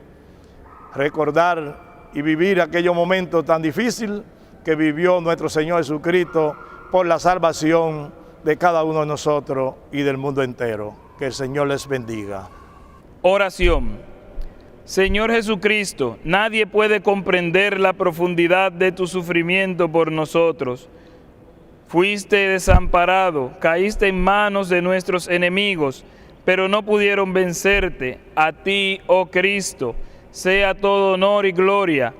recordar y vivir aquellos momentos tan difíciles que vivió nuestro Señor Jesucristo por la salvación de cada uno de nosotros y del mundo entero. Que el Señor les bendiga. Oración. Señor Jesucristo, nadie puede comprender la profundidad de tu sufrimiento por nosotros. Fuiste desamparado, caíste en manos de nuestros enemigos, pero no pudieron vencerte. A ti, oh Cristo, sea todo honor y gloria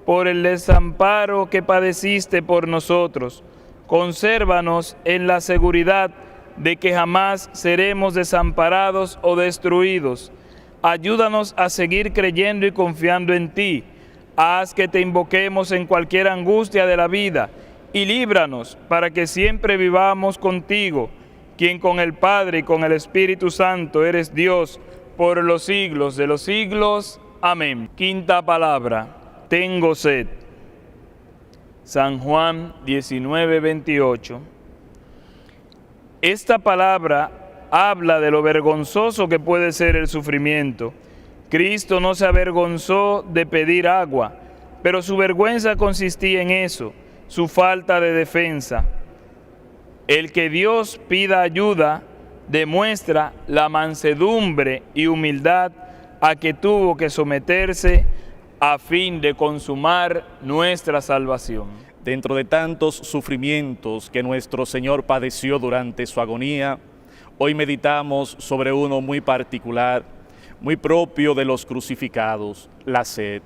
por el desamparo que padeciste por nosotros. Consérvanos en la seguridad de que jamás seremos desamparados o destruidos. Ayúdanos a seguir creyendo y confiando en ti. Haz que te invoquemos en cualquier angustia de la vida y líbranos para que siempre vivamos contigo, quien con el Padre y con el Espíritu Santo eres Dios por los siglos de los siglos. Amén. Quinta palabra. Tengo sed. San Juan 19:28. Esta palabra habla de lo vergonzoso que puede ser el sufrimiento. Cristo no se avergonzó de pedir agua, pero su vergüenza consistía en eso, su falta de defensa. El que Dios pida ayuda demuestra la mansedumbre y humildad a que tuvo que someterse a fin de consumar nuestra salvación. Dentro de tantos sufrimientos que nuestro Señor padeció durante su agonía, hoy meditamos sobre uno muy particular, muy propio de los crucificados: la sed.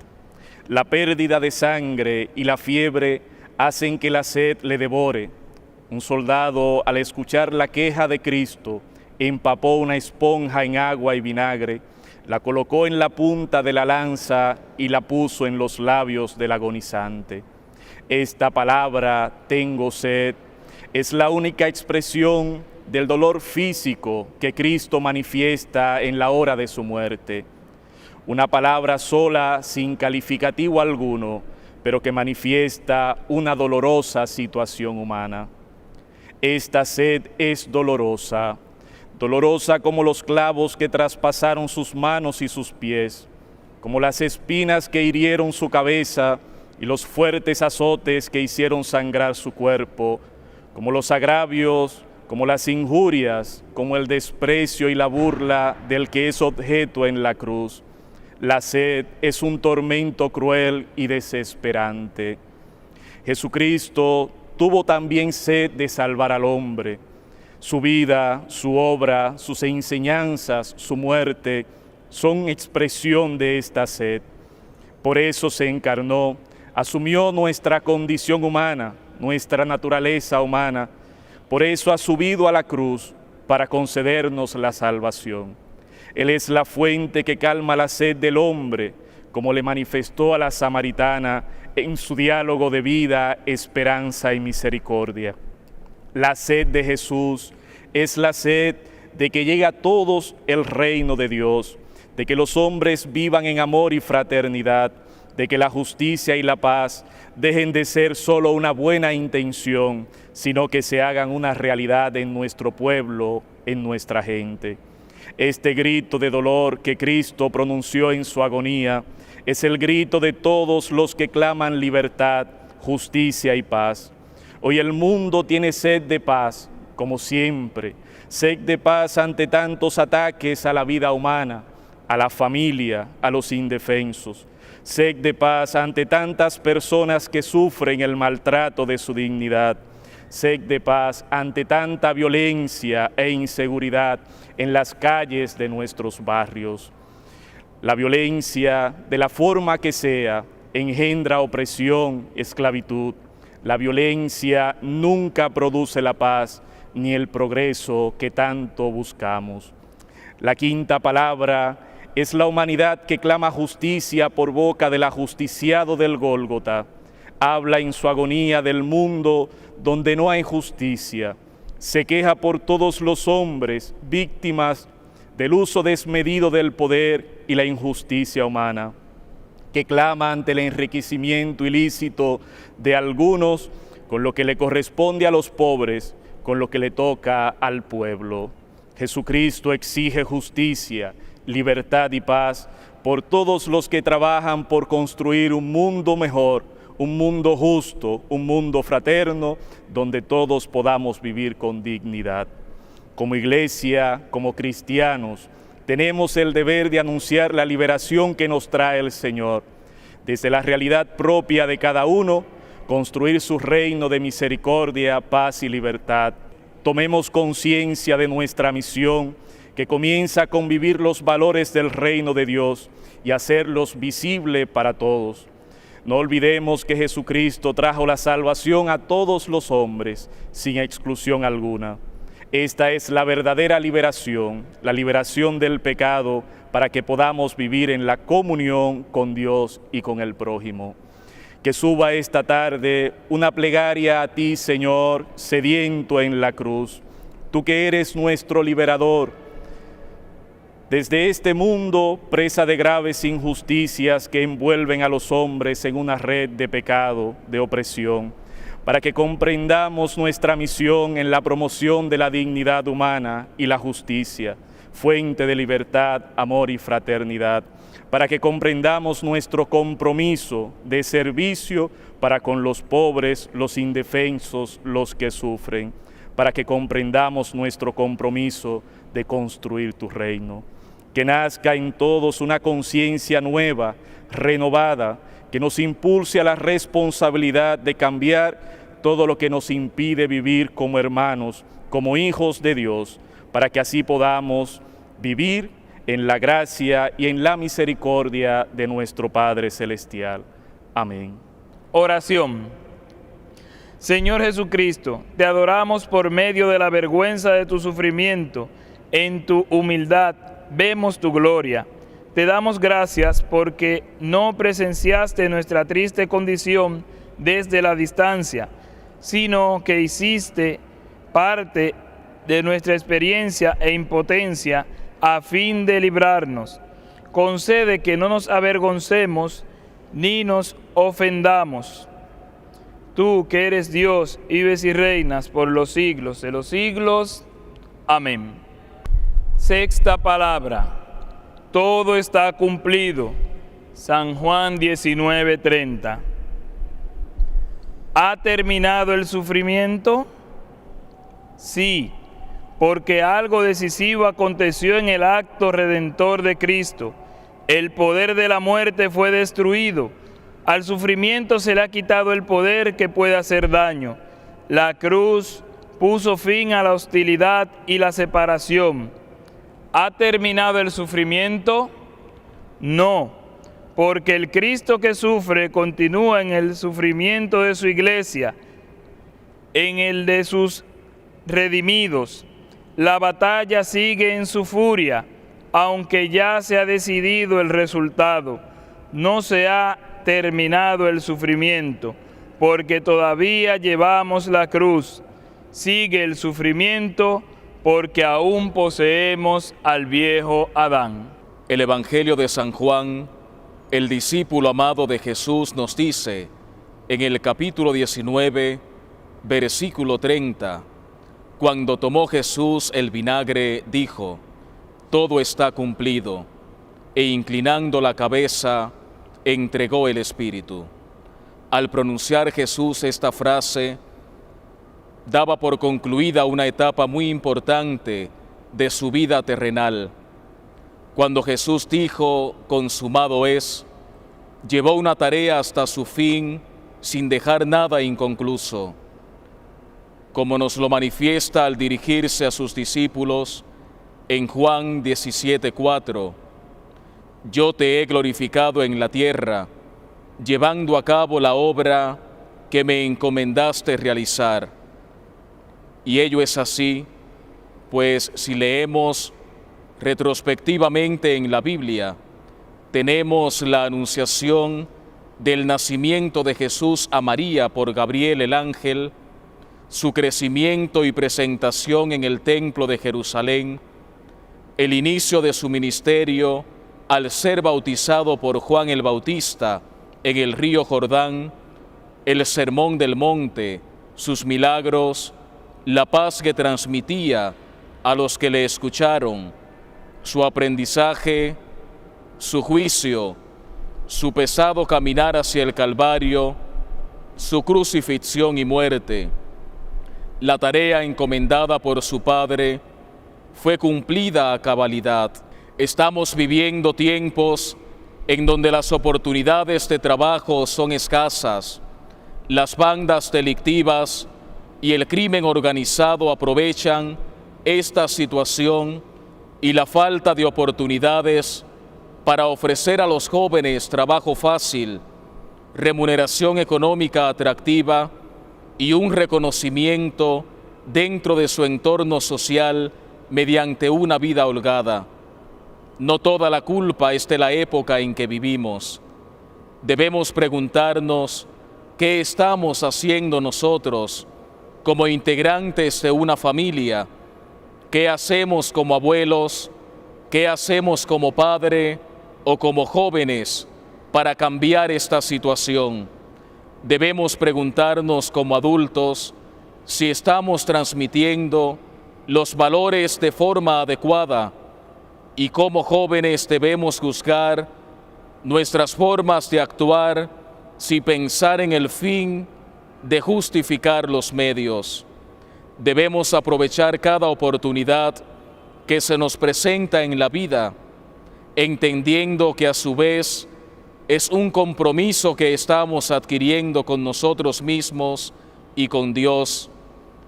La pérdida de sangre y la fiebre hacen que la sed le devore. Un soldado, al escuchar la queja de Cristo, empapó una esponja en agua y vinagre, la colocó en la punta de la lanza y la puso en los labios del agonizante. Esta palabra, tengo sed, es la única expresión del dolor físico que Cristo manifiesta en la hora de su muerte. Una palabra sola, sin calificativo alguno, pero que manifiesta una dolorosa situación humana. Esta sed es dolorosa, dolorosa como los clavos que traspasaron sus manos y sus pies, como las espinas que hirieron su cabeza y los fuertes azotes que hicieron sangrar su cuerpo, como los agravios, como las injurias, como el desprecio y la burla del que es objeto en la cruz. La sed es un tormento cruel y desesperante. Jesucristo tuvo también sed de salvar al hombre. Su vida, su obra, sus enseñanzas, su muerte son expresión de esta sed. Por eso se encarnó, asumió nuestra condición humana, nuestra naturaleza humana. Por eso ha subido a la cruz, para concedernos la salvación. Él es la fuente que calma la sed del hombre, como le manifestó a la samaritana en su diálogo de vida, esperanza y misericordia. La sed de Jesús es la sed de que llegue a todos el reino de Dios, de que los hombres vivan en amor y fraternidad, de que la justicia y la paz dejen de ser solo una buena intención, sino que se hagan una realidad en nuestro pueblo, en nuestra gente. Este grito de dolor que Cristo pronunció en su agonía es el grito de todos los que claman libertad, justicia y paz. Hoy el mundo tiene sed de paz, como siempre, sed de paz ante tantos ataques a la vida humana, a la familia, a los indefensos, sed de paz ante tantas personas que sufren el maltrato de su dignidad, sed de paz ante tanta violencia e inseguridad en las calles de nuestros barrios. La violencia, de la forma que sea, engendra opresión, esclavitud. La violencia nunca produce la paz ni el progreso que tanto buscamos. La quinta palabra es la humanidad que clama justicia por boca del ajusticiado del Gólgota. Habla en su agonía del mundo donde no hay justicia. Se queja por todos los hombres, víctimas del uso desmedido del poder y la injusticia humana, que clama ante el enriquecimiento ilícito de algunos con lo que le corresponde a los pobres, con lo que le toca al pueblo. Jesucristo exige justicia, libertad y paz por todos los que trabajan por construir un mundo mejor, un mundo justo, un mundo fraterno, donde todos podamos vivir con dignidad. Como iglesia, como cristianos, tenemos el deber de anunciar la liberación que nos trae el Señor. Desde la realidad propia de cada uno, construir su reino de misericordia, paz y libertad. Tomemos conciencia de nuestra misión, que comienza con vivir los valores del reino de Dios y hacerlos visibles para todos. No olvidemos que Jesucristo trajo la salvación a todos los hombres, sin exclusión alguna. Esta es la verdadera liberación, la liberación del pecado, para que podamos vivir en la comunión con Dios y con el prójimo. Que suba esta tarde una plegaria a ti, Señor, sediento en la cruz, tú que eres nuestro liberador. Desde este mundo, presa de graves injusticias que envuelven a los hombres en una red de pecado, de opresión, para que comprendamos nuestra misión en la promoción de la dignidad humana y la justicia, fuente de libertad, amor y fraternidad, para que comprendamos nuestro compromiso de servicio para con los pobres, los indefensos, los que sufren, para que comprendamos nuestro compromiso de construir tu reino. Que nazca en todos una conciencia nueva, renovada, que nos impulse a la responsabilidad de cambiar todo lo que nos impide vivir como hermanos, como hijos de Dios, para que así podamos vivir en la gracia y en la misericordia de nuestro Padre Celestial. Amén. Oración. Señor Jesucristo, te adoramos por medio de la vergüenza de tu sufrimiento. En tu humildad vemos tu gloria. Te damos gracias porque no presenciaste nuestra triste condición desde la distancia, sino que hiciste parte de nuestra experiencia e impotencia a fin de librarnos. Concede que no nos avergoncemos ni nos ofendamos. Tú que eres Dios, vives y reinas por los siglos de los siglos. Amén. Sexta palabra. Todo está cumplido. San Juan 19:30. ¿Ha terminado el sufrimiento? Sí, porque algo decisivo aconteció en el acto redentor de Cristo. El poder de la muerte fue destruido. Al sufrimiento se le ha quitado el poder que puede hacer daño. La cruz puso fin a la hostilidad y la separación. ¿Ha terminado el sufrimiento? No, porque el Cristo que sufre continúa en el sufrimiento de su iglesia, en el de sus redimidos. La batalla sigue en su furia, aunque ya se ha decidido el resultado. No se ha terminado el sufrimiento, porque todavía llevamos la cruz. Sigue el sufrimiento, porque aún poseemos al viejo Adán. El Evangelio de San Juan, el discípulo amado de Jesús, nos dice en el capítulo 19, versículo 30, cuando tomó Jesús el vinagre, dijo: todo está cumplido, e inclinando la cabeza, entregó el Espíritu. Al pronunciar Jesús esta frase, daba por concluida una etapa muy importante de su vida terrenal. Cuando Jesús dijo, consumado es, llevó una tarea hasta su fin sin dejar nada inconcluso. Como nos lo manifiesta al dirigirse a sus discípulos en Juan 17:4, yo te he glorificado en la tierra, llevando a cabo la obra que me encomendaste realizar. Y ello es así, pues si leemos retrospectivamente en la Biblia, tenemos la anunciación del nacimiento de Jesús a María por Gabriel el ángel, su crecimiento y presentación en el templo de Jerusalén, el inicio de su ministerio al ser bautizado por Juan el Bautista en el río Jordán, el sermón del monte, sus milagros, la paz que transmitía a los que le escucharon, su aprendizaje, su juicio, su pesado caminar hacia el Calvario, su crucifixión y muerte. La tarea encomendada por su Padre fue cumplida a cabalidad. Estamos viviendo tiempos en donde las oportunidades de trabajo son escasas. Las bandas delictivas y el crimen organizado aprovechan esta situación y la falta de oportunidades para ofrecer a los jóvenes trabajo fácil, remuneración económica atractiva y un reconocimiento dentro de su entorno social mediante una vida holgada. No toda la culpa es de la época en que vivimos. Debemos preguntarnos qué estamos haciendo nosotros como integrantes de una familia, qué hacemos como abuelos, qué hacemos como padre o como jóvenes para cambiar esta situación. Debemos preguntarnos como adultos si estamos transmitiendo los valores de forma adecuada y como jóvenes debemos juzgar nuestras formas de actuar sin pensar en el fin de justificar los medios. Debemos aprovechar cada oportunidad que se nos presenta en la vida, entendiendo que a su vez es un compromiso que estamos adquiriendo con nosotros mismos y con Dios,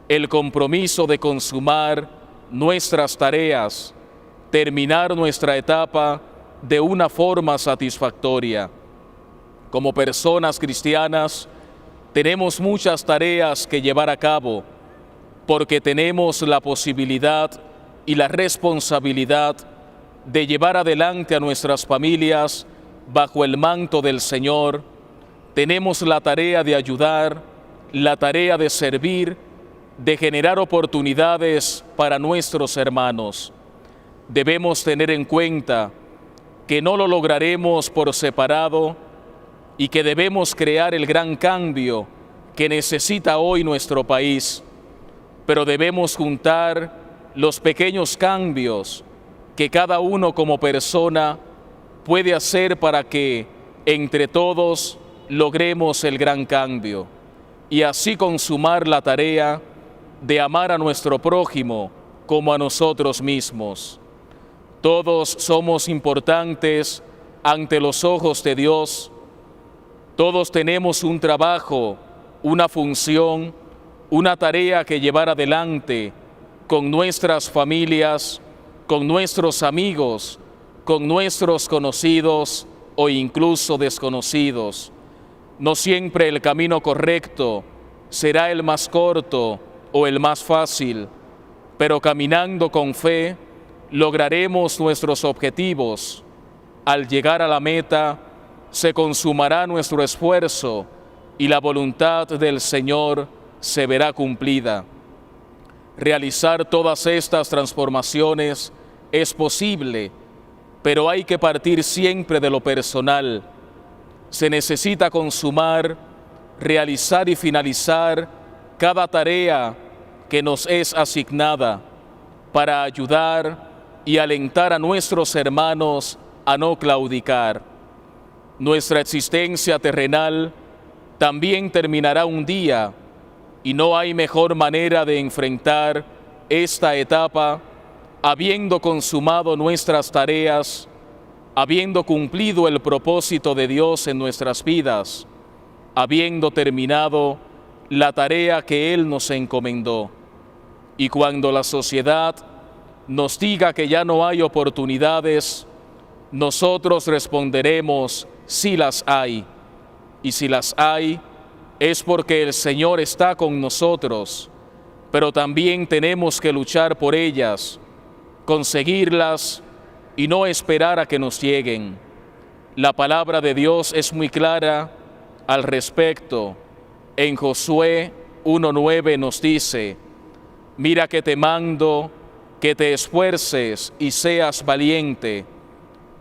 el compromiso de consumar nuestras tareas, terminar nuestra etapa de una forma satisfactoria. Como personas cristianas, tenemos muchas tareas que llevar a cabo, porque tenemos la posibilidad y la responsabilidad de llevar adelante a nuestras familias bajo el manto del Señor. Tenemos la tarea de ayudar, la tarea de servir, de generar oportunidades para nuestros hermanos. Debemos tener en cuenta que no lo lograremos por separado y que debemos crear el gran cambio que necesita hoy nuestro país, pero debemos juntar los pequeños cambios que cada uno como persona puede hacer para que entre todos logremos el gran cambio y así consumar la tarea de amar a nuestro prójimo como a nosotros mismos. Todos somos importantes ante los ojos de Dios. Todos tenemos un trabajo, una función, una tarea que llevar adelante con nuestras familias, con nuestros amigos, con nuestros conocidos o incluso desconocidos. No siempre el camino correcto será el más corto o el más fácil, pero caminando con fe, lograremos nuestros objetivos. Al llegar a la meta, se consumará nuestro esfuerzo y la voluntad del Señor se verá cumplida. Realizar todas estas transformaciones es posible, pero hay que partir siempre de lo personal. Se necesita consumar, realizar y finalizar cada tarea que nos es asignada para ayudar y alentar a nuestros hermanos a no claudicar. Nuestra existencia terrenal también terminará un día y no hay mejor manera de enfrentar esta etapa habiendo consumado nuestras tareas, habiendo cumplido el propósito de Dios en nuestras vidas, habiendo terminado la tarea que Él nos encomendó. Y cuando la sociedad nos diga que ya no hay oportunidades, nosotros responderemos: sí las hay. Y si las hay, es porque el Señor está con nosotros, pero también tenemos que luchar por ellas, conseguirlas y no esperar a que nos lleguen. La palabra de Dios es muy clara al respecto. En Josué 1:9 nos dice: mira que te mando que te esfuerces y seas valiente.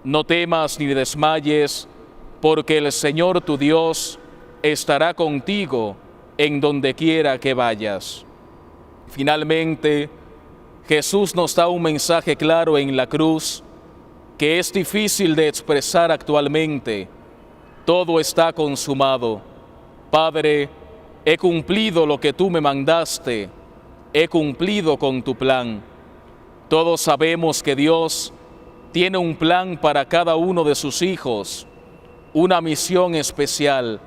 No temas ni desmayes, porque el Señor tu Dios estará contigo en donde quiera que vayas. Finalmente, Jesús nos da un mensaje claro en la cruz que es difícil de expresar actualmente. Todo está consumado. Padre, he cumplido lo que tú me mandaste, he cumplido con tu plan. Todos sabemos que Dios tiene un plan para cada uno de sus hijos, una misión especial.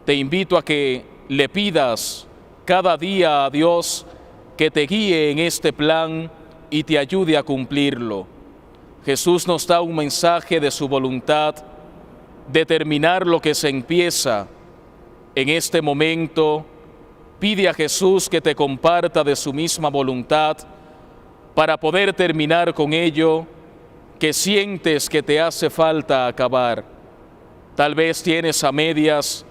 Te invito a que le pidas cada día a Dios que te guíe en este plan y te ayude a cumplirlo. Jesús nos da un mensaje de su voluntad de terminar lo que se empieza. En este momento, pide a Jesús que te comparta de su misma voluntad para poder terminar con ello que sientes que te hace falta acabar. Tal vez tienes a medias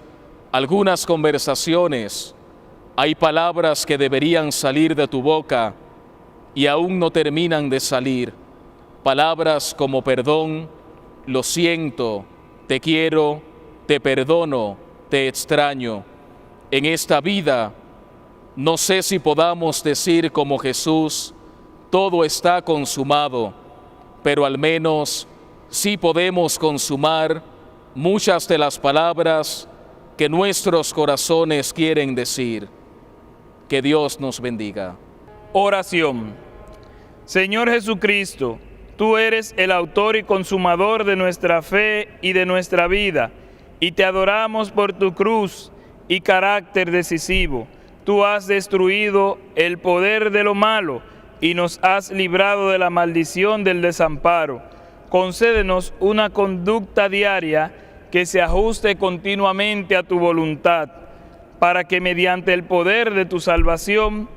algunas conversaciones, hay palabras que deberían salir de tu boca y aún no terminan de salir. Palabras como perdón, lo siento, te quiero, te perdono, te extraño. En esta vida, no sé si podamos decir como Jesús: todo está consumado, pero al menos sí podemos consumar muchas de las palabras que nuestros corazones quieren decir. Que Dios nos bendiga. Oración. Señor Jesucristo, tú eres el autor y consumador de nuestra fe y de nuestra vida, y te adoramos por tu cruz y carácter decisivo. Tú has destruido el poder de lo malo y nos has librado de la maldición del desamparo. Concédenos una conducta diaria que se ajuste continuamente a tu voluntad, para que mediante el poder de tu salvación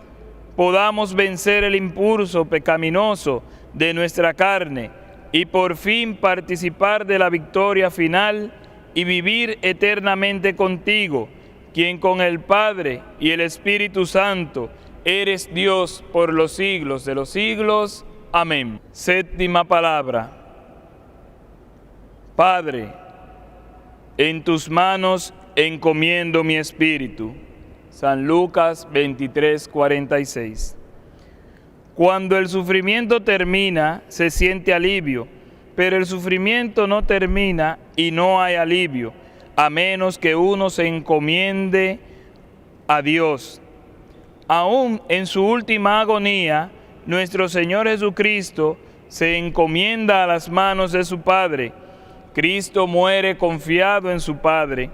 podamos vencer el impulso pecaminoso de nuestra carne y por fin participar de la victoria final y vivir eternamente contigo, quien con el Padre y el Espíritu Santo eres Dios por los siglos de los siglos. Amén. Séptima palabra. Padre, en tus manos encomiendo mi espíritu. San Lucas 23:46. Cuando el sufrimiento termina, se siente alivio, pero el sufrimiento no termina y no hay alivio, a menos que uno se encomiende a Dios. Aún en su última agonía, nuestro Señor Jesucristo se encomienda a las manos de su Padre. Cristo muere confiado en su Padre,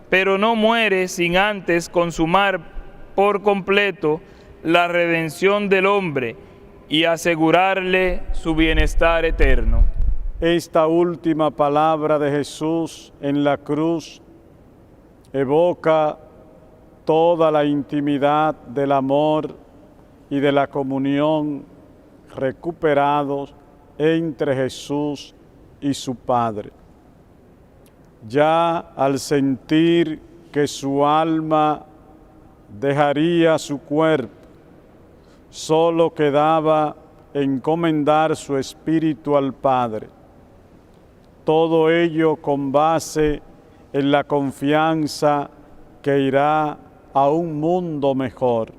pero no muere sin antes consumar por completo la redención del hombre y asegurarle su bienestar eterno. Esta última palabra de Jesús en la cruz evoca toda la intimidad del amor y de la comunión recuperados entre Jesús y su Padre. Ya al sentir que su alma dejaría su cuerpo, solo quedaba encomendar su espíritu al Padre. Todo ello con base en la confianza que irá a un mundo mejor.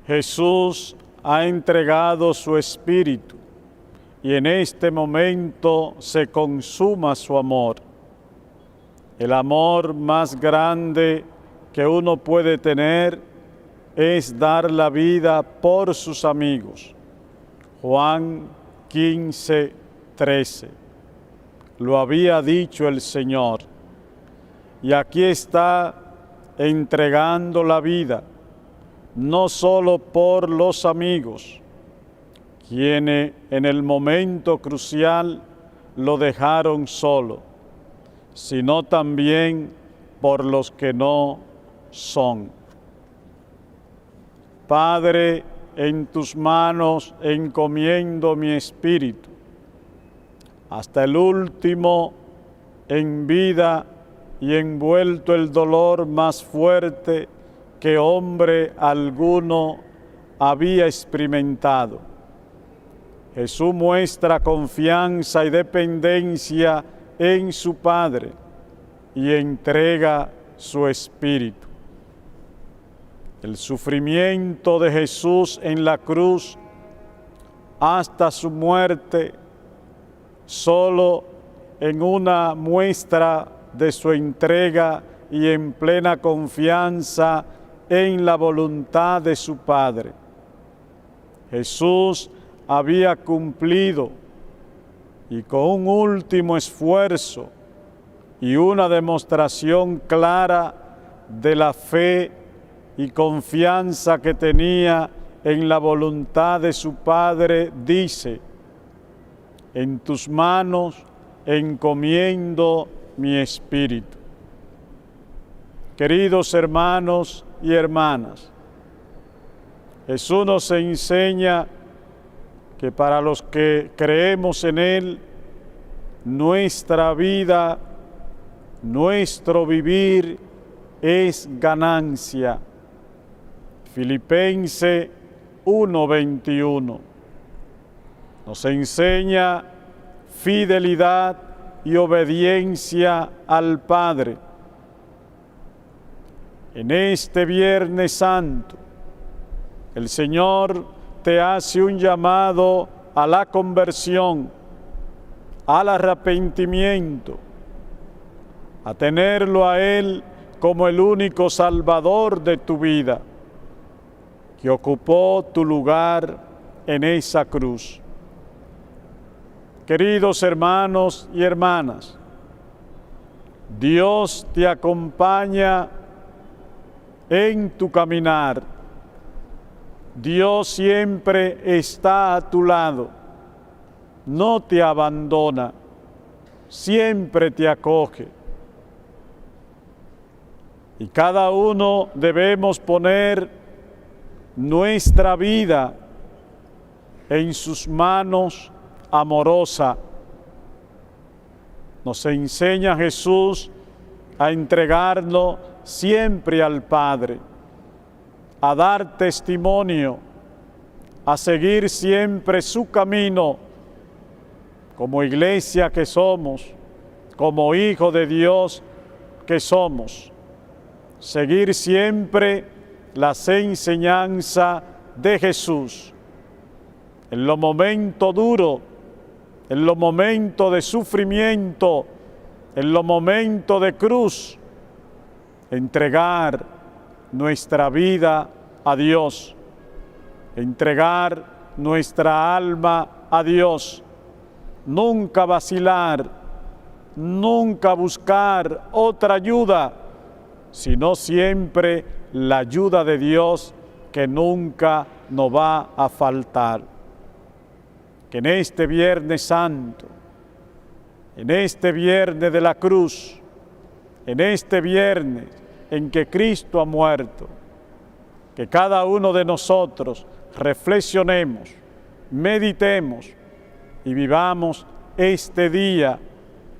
Jesús ha entregado su espíritu y en este momento se consuma su amor. El amor más grande que uno puede tener es dar la vida por sus amigos. Juan 15:13. Lo había dicho el Señor. Y aquí está entregando la vida, no solo por los amigos, quienes en el momento crucial lo dejaron solo, sino también por los que no son. Padre, en tus manos encomiendo mi espíritu, hasta el último en vida y envuelto el dolor más fuerte que hombre alguno había experimentado. Jesús muestra confianza y dependencia en su Padre y entrega su espíritu. El sufrimiento de Jesús en la cruz hasta su muerte, solo en una muestra de su entrega y en plena confianza en la voluntad de su Padre. Jesús había cumplido y con un último esfuerzo y una demostración clara de la fe y confianza que tenía en la voluntad de su Padre, dice: en tus manos encomiendo mi espíritu. Queridos hermanos y hermanas, Jesús nos enseña que para los que creemos en Él, nuestra vida, nuestro vivir es ganancia. Filipenses 1:21 nos enseña fidelidad y obediencia al Padre. En este Viernes Santo, el Señor te hace un llamado a la conversión, al arrepentimiento, a tenerlo a Él como el único Salvador de tu vida, que ocupó tu lugar en esa cruz. Queridos hermanos y hermanas, Dios te acompaña en tu caminar. Dios siempre está a tu lado, no te abandona, siempre te acoge. Y cada uno debemos poner nuestra vida en sus manos amorosa. Nos enseña Jesús a entregarnos siempre al Padre, a dar testimonio, a seguir siempre su camino, como iglesia que somos, como hijo de Dios que somos. Seguir siempre las enseñanzas de Jesús. En los momentos duros, en los momentos de sufrimiento, en los momentos de cruz, entregar nuestra vida a Dios, entregar nuestra alma a Dios, nunca vacilar, nunca buscar otra ayuda, sino siempre la ayuda de Dios que nunca nos va a faltar. Que en este Viernes Santo, en este Viernes de la Cruz, en este Viernes en que Cristo ha muerto, que cada uno de nosotros reflexionemos, meditemos y vivamos este día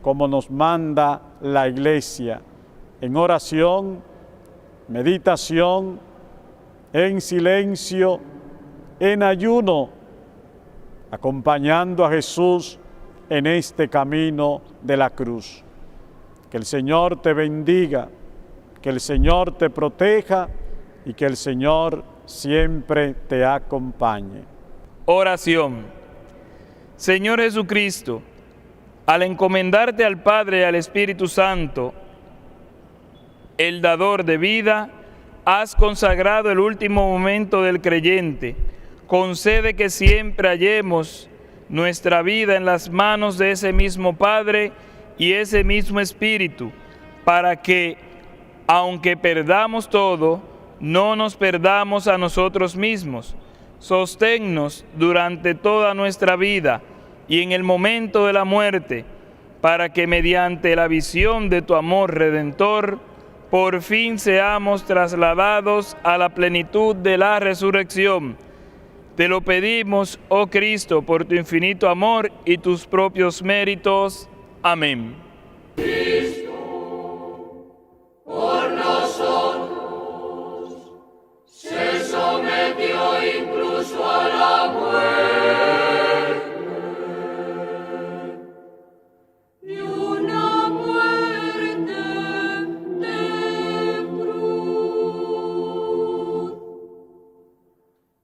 como nos manda la Iglesia, en oración, meditación, en silencio, en ayuno, acompañando a Jesús en este camino de la cruz. Que el Señor te bendiga, que el Señor te proteja y que el Señor siempre te acompañe. Oración. Señor Jesucristo, al encomendarte al Padre y al Espíritu Santo, el dador de vida, has consagrado el último momento del creyente. Concede que siempre hallemos nuestra vida en las manos de ese mismo Padre y ese mismo Espíritu, para que, aunque perdamos todo, no nos perdamos a nosotros mismos. Sosténnos durante toda nuestra vida y en el momento de la muerte, para que mediante la visión de tu amor redentor, por fin seamos trasladados a la plenitud de la resurrección. Te lo pedimos, oh Cristo, por tu infinito amor y tus propios méritos. Amén. Cristo, por nosotros, se sometió incluso a la muerte, y una muerte de cruz.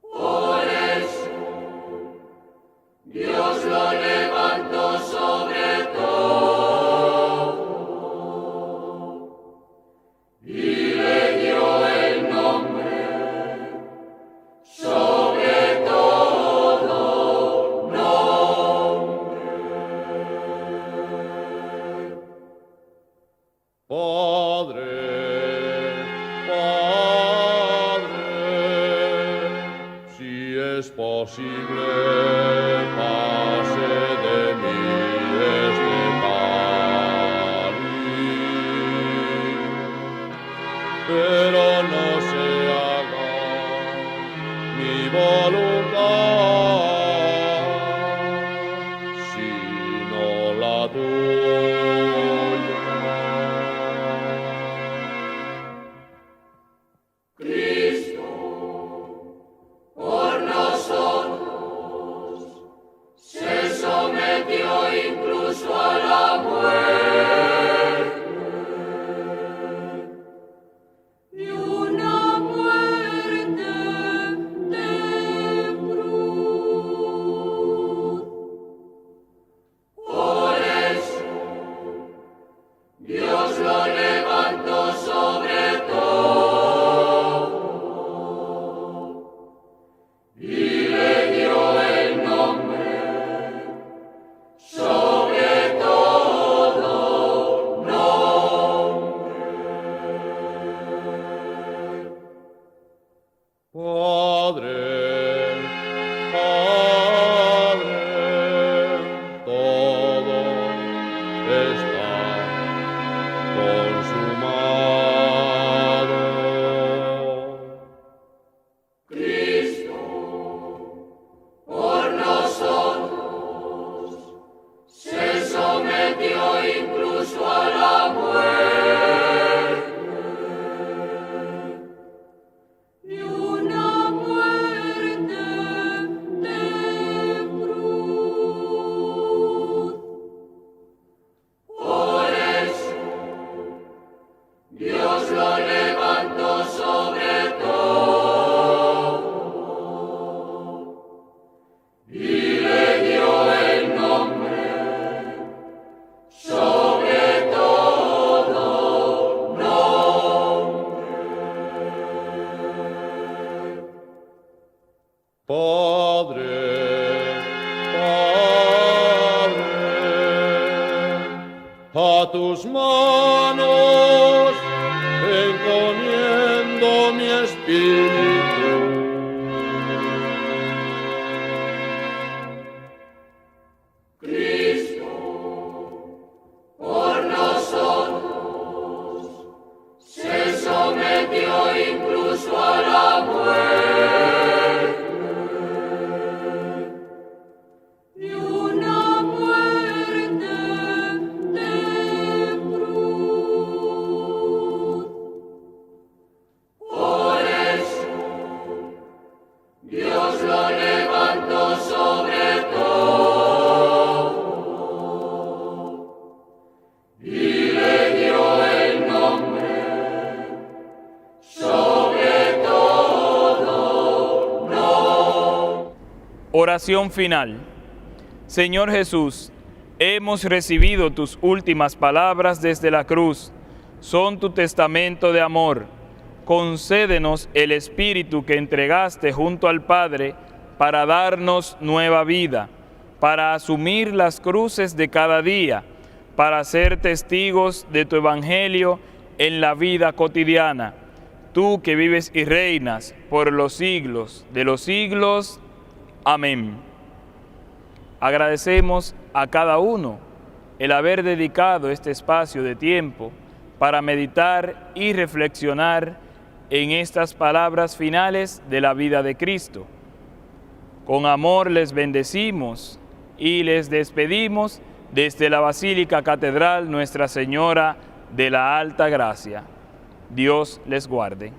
Por eso, Dios lo levantó sobre todo y le dio el nombre sobre todo nombre. Padre, si es posible, pase de mí este cáliz, pero no se haga mi voluntad, sino la tuya. Cristo, por nosotros, se sometió incluso a la muerte, y una muerte de cruz. Por eso, Dios lo levantó sobre todo y le dio el nombre sobre todo nombre. Padre, Padre, todo está consumado. Cristo, por nosotros, se sometió incluso a la muerte, y una muerte de cruz. Por eso, Dios lo levantó sobre todo y le dio el nombre sobre todo nombre. Padre, Padre, a tus manos encomiendo mi espíritu. Cristo, por nosotros, se sometió incluso a la muerte, Oración final. Señor Jesús, hemos recibido tus últimas palabras desde la cruz. Son tu testamento de amor. Concédenos el Espíritu que entregaste junto al Padre para darnos nueva vida, para asumir las cruces de cada día, para ser testigos de tu Evangelio en la vida cotidiana. Tú que vives y reinas por los siglos de los siglos. Amén. Agradecemos a cada uno el haber dedicado este espacio de tiempo para meditar y reflexionar en estas palabras finales de la vida de Cristo. Con amor les bendecimos y les despedimos desde la Basílica Catedral Nuestra Señora de la Alta Gracia. Dios les guarde.